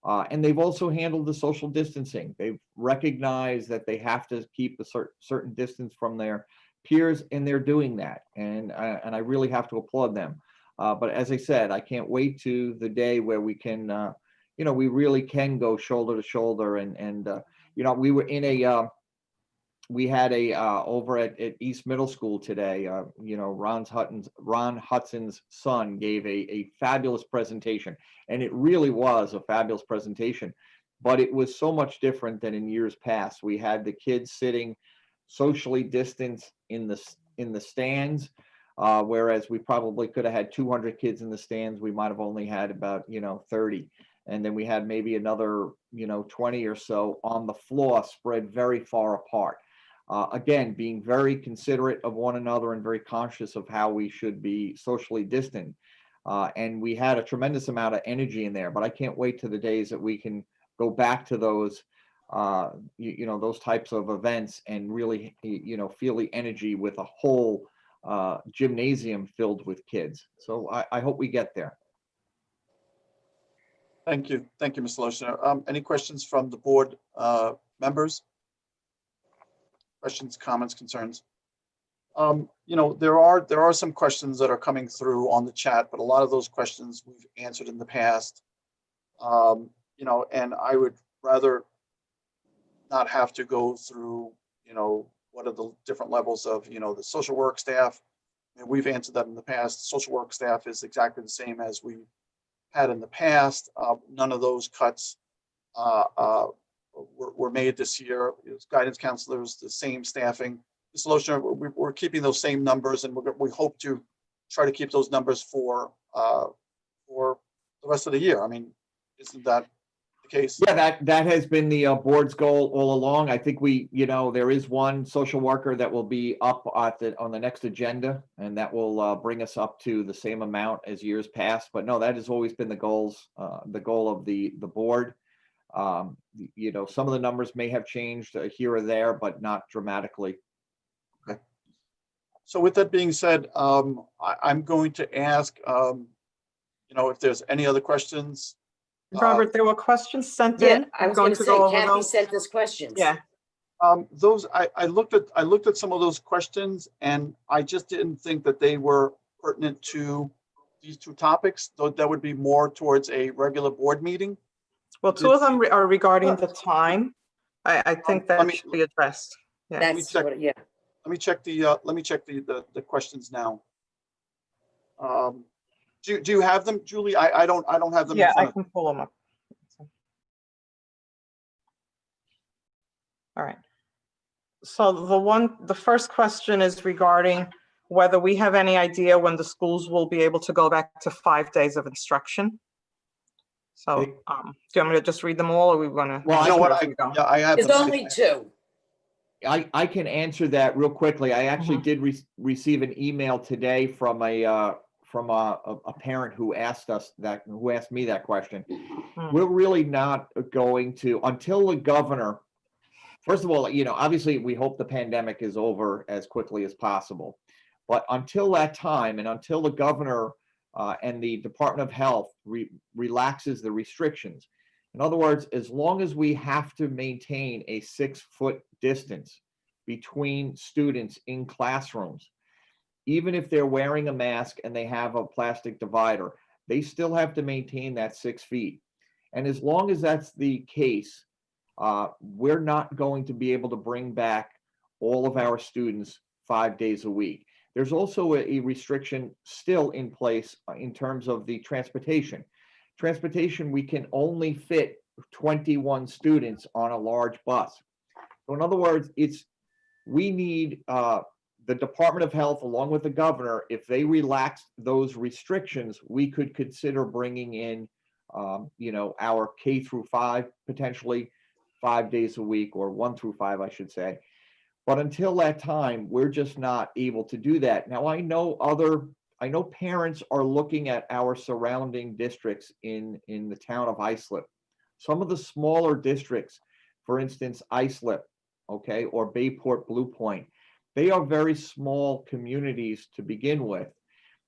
And they've also handled the social distancing. They've recognized that they have to keep a certain distance from their peers, and they're doing that. And I really have to applaud them. But as I said, I can't wait to the day where we can, we really can go shoulder to shoulder. And we were in we had over at East Middle School today, Ron Hudson's son gave a fabulous presentation, and it really was a fabulous presentation, but it was so much different than in years past. We had the kids sitting socially distanced in the stands, whereas we probably could have had 200 kids in the stands. We might have only had about 30. And then we had maybe another 20 or so on the floor, spread very far apart. Again, being very considerate of one another and very conscious of how we should be socially distant. And we had a tremendous amount of energy in there, but I can't wait to the days that we can go back to those, those types of events and really, feel the energy with a whole gymnasium filled with kids. So I hope we get there. Thank you, Mr. Lochner. Any questions from the board members? Questions, comments, concerns? There are some questions that are coming through on the chat, but a lot of those questions we've answered in the past. And I would rather not have to go through, what are the different levels of, the social work staff. And we've answered that in the past. Social work staff is exactly the same as we had in the past. None of those cuts were made this year. It was guidance counselors, the same staffing. Mr. Lochner, we're keeping those same numbers, and we hope to try to keep those numbers for the rest of the year. I mean, isn't that the case? Yeah, that has been the board's goal all along. I think there is one social worker that will be up on the next agenda, and that will bring us up to the same amount as years past. But no, that has always been the goal of the board. Some of the numbers may have changed here or there, but not dramatically. Okay. So with that being said, I'm going to ask, if there's any other questions. Robert, there were questions sent Yeah, in. I I'm was going going to to go say, over Kathy those. sent us questions. Yeah. Those I looked at some of those questions, and I just didn't think that they were pertinent to these two topics. So that would be more towards a regular board meeting. Well, two of them are regarding the time. I think that should be addressed. Yeah. That's what, yeah. Let me check the questions now. Do you have them, Julie? I don't have them. Yeah, in front I of can pull them up. All right. So the first question is regarding whether we have any idea when the schools will be able to go back to 5 days of instruction. So, do you want me to just read them all, or we want to? Well, You know what? I have There's them. only two. I can answer that real quickly. I actually did receive an email today from from a parent who asked me that question. Hmm. We're really not going to, until the governor, first of all, obviously we hope the pandemic is over as quickly as possible. But until that time, and until the governor and the Department of Health relaxes the restrictions, in other words, as long as we have to maintain a 6-foot distance between students in classrooms, even if they're wearing a mask and they have a plastic divider, they still have to maintain that 6 feet. And as long as that's the case, we're not going to be able to bring back all of our students 5 days a week. There's also a restriction still in place in terms of the transportation. Transportation, we can only fit 21 students on a large bus. So in other words, we need the Department of Health, along with the governor, if they relaxed those restrictions, we could consider bringing in, our K through 5, potentially 5 days a week, or 1 through 5, I should say. But until that time, we're just not able to do that. Now, I know parents are looking at our surrounding districts in the town of Islip. Some of the smaller districts, for instance, Islip, okay, or Bayport Blue Point, they are very small communities to begin with.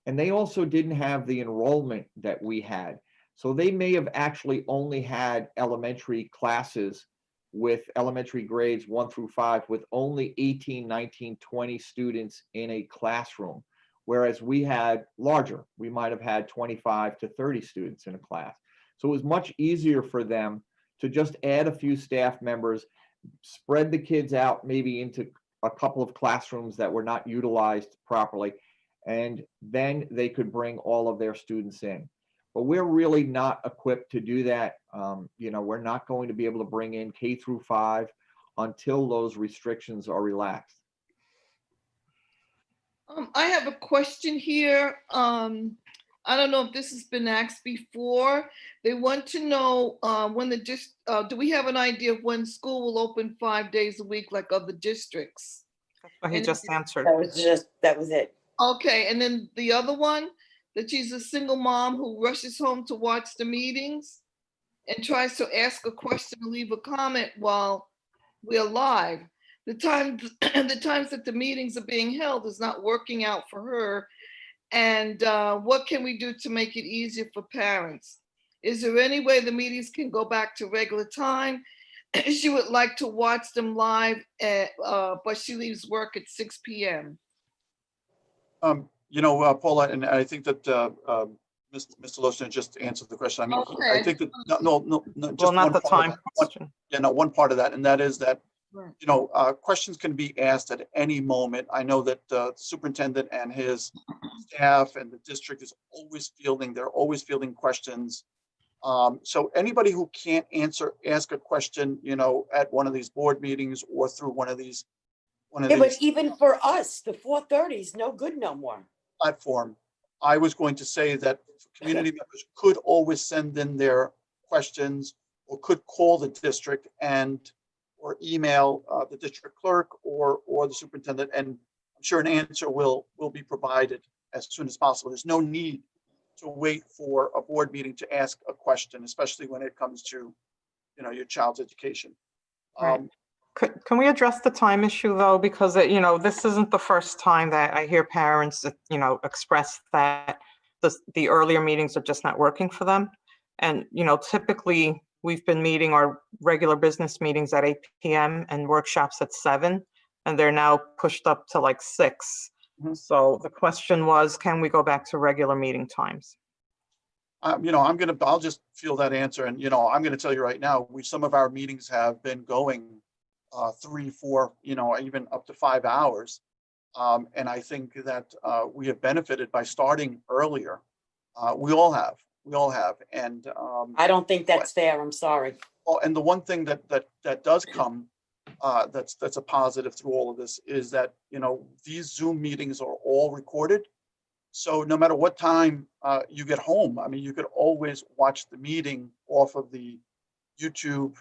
And they also didn't have the enrollment that we had. So they may have actually only had elementary classes with elementary grades 1 through 5 with only 18, 19, 20 students in a classroom. Whereas we had larger, we might have had 25 to 30 students in a class. So it was much easier for them to just add a few staff members, spread the kids out maybe into a couple of classrooms that were not utilized properly, and then they could bring all of their students in. But we're really not equipped to do that. We're not going to be able to bring in K through 5 until those restrictions are relaxed. I have a question here. I don't know if this has been asked before. They want to know do we have an idea of when school will open 5 days a week like other districts? That's what he And- just answered. That was it. Okay, and then the other one, that she's a single mom who rushes home to watch the meetings and tries to ask a question or leave a comment while we're live. The times that the meetings are being held is not working out for her. And what can we do to make it easier for parents? Is there any way the meetings can go back to regular time? She would like to watch them live, but she leaves work at 6 p.m. Paula, and I think that Mr. Lochner just answered the question. I mean, Okay. I think that, no, just Well, not one the part of time that. question. One part of that, and that is that, Right. questions can be asked at any moment. I know that the superintendent and his staff and the district is always fielding questions. So anybody who can't ask a question, at one of these board meetings or through one of these Yeah, but even for us, the 4:30 is no good no more. platform, I was going to say that community members could always send in their questions or could call the district or email the district clerk or the superintendent, and I'm sure an answer will be provided as soon as possible. There's no need to wait for a board meeting to ask a question, especially when it comes to, your child's education. Right. Can we address the time issue though? Because, this isn't the first time that I hear parents, express that the earlier meetings are just not working for them. And, typically we've been meeting our regular business meetings at 8 p.m. and workshops at 7, and they're now pushed up to like 6. Mhm. So the question was, can we go back to regular meeting times? I'll just feel that answer. And, I'm going to tell you right now, some of our meetings have been going 3, 4, even up to 5 hours. And I think that we have benefited by starting earlier. We all have. And I don't think that's fair. I'm sorry. and the one thing that does come that's a positive through all of this is that, these Zoom meetings are all recorded. So no matter what time you get home, I mean, you could always watch the meeting off of the YouTube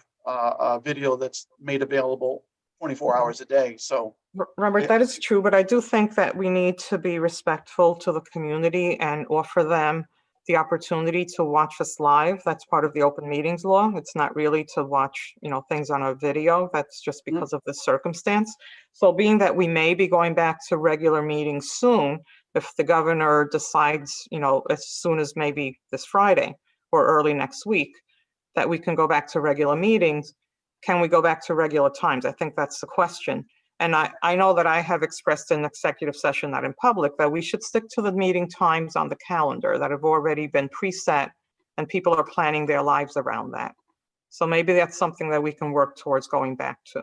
video that's made available 24 hours a day. So Robert, that is true, but I do think that we need to be respectful to the community and offer them the opportunity to watch us live. That's part of the open meetings law. It's not really to watch, things on a video. That's just because of the circumstance. So being that we may be going back to regular meetings soon, if the governor decides, as soon as maybe this Friday or early next week, that we can go back to regular meetings, can we go back to regular times? I think that's the question. And I know that I have expressed in executive session, not in public, that we should stick to the meeting times on the calendar that have already been preset and people are planning their lives around that. So maybe that's something that we can work towards going back to.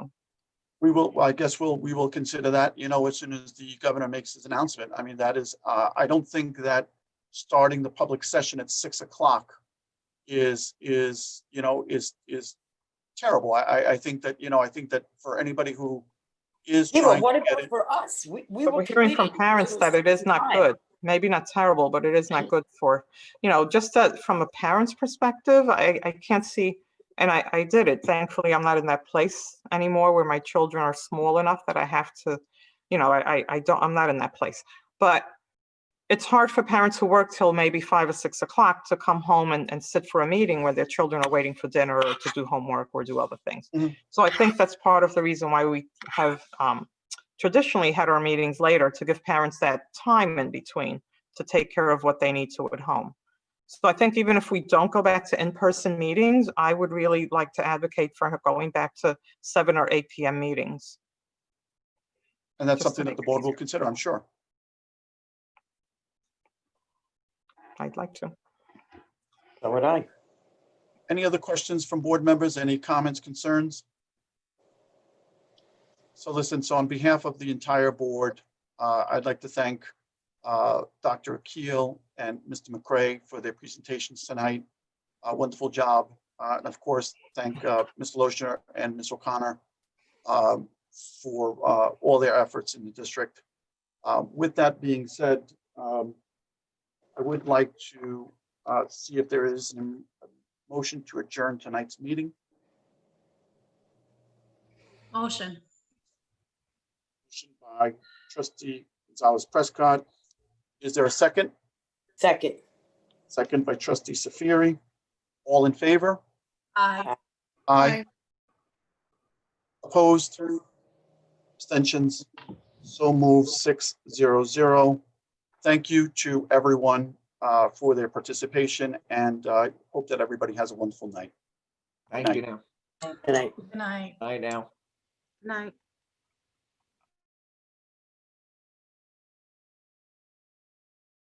we will, I guess we will consider that, as soon as the governor makes his announcement. I mean, that is, I don't think that starting the public session at 6 o'clock is terrible. I think that for anybody who is Yeah, but trying what to get about it, for us? We But were we're hearing from committed parents to a that it is certain not time. good. Maybe not terrible, but it is not good for, just that from a parent's perspective, I can't see, and I did it. Thankfully, I'm not in that place anymore where my children are small enough that I have to, I'm not in that place. But it's hard for parents who work till maybe 5 or 6 o'clock to come home and sit for a meeting where their children are waiting for dinner or to do homework or do other things. Mhm. So I think that's part of the reason why we have traditionally had our meetings later, to give parents that time in between to take care of what they need to at home. So I think even if we don't go back to in-person meetings, I would really like to advocate for going back to 7 or 8 p.m. meetings. and that's just to something that make the it board will easier. consider, I'm sure. I'd like to. So would I. Any other questions from board members? Any comments, concerns? So listen, so on behalf of the entire board, I'd like to thank Dr. Akil and Mr. McCray for their presentations tonight. Wonderful job. And of course, thank Mr. Lochner and Ms. O'Connor for all their efforts in the district. With that being said, I would like to see if there is a motion to adjourn tonight's meeting. Motion. Motion by trustee Gonzalez Prescott. Is there a second? Second. Second by trustee Safiri. All in favor? Aye. Aye. Opposed? Abstentions? So moved 6-0-0. Thank you to everyone for their participation, and I hope that everybody has a wonderful night. Thank you now. Good night. Good night. Night now. Good night.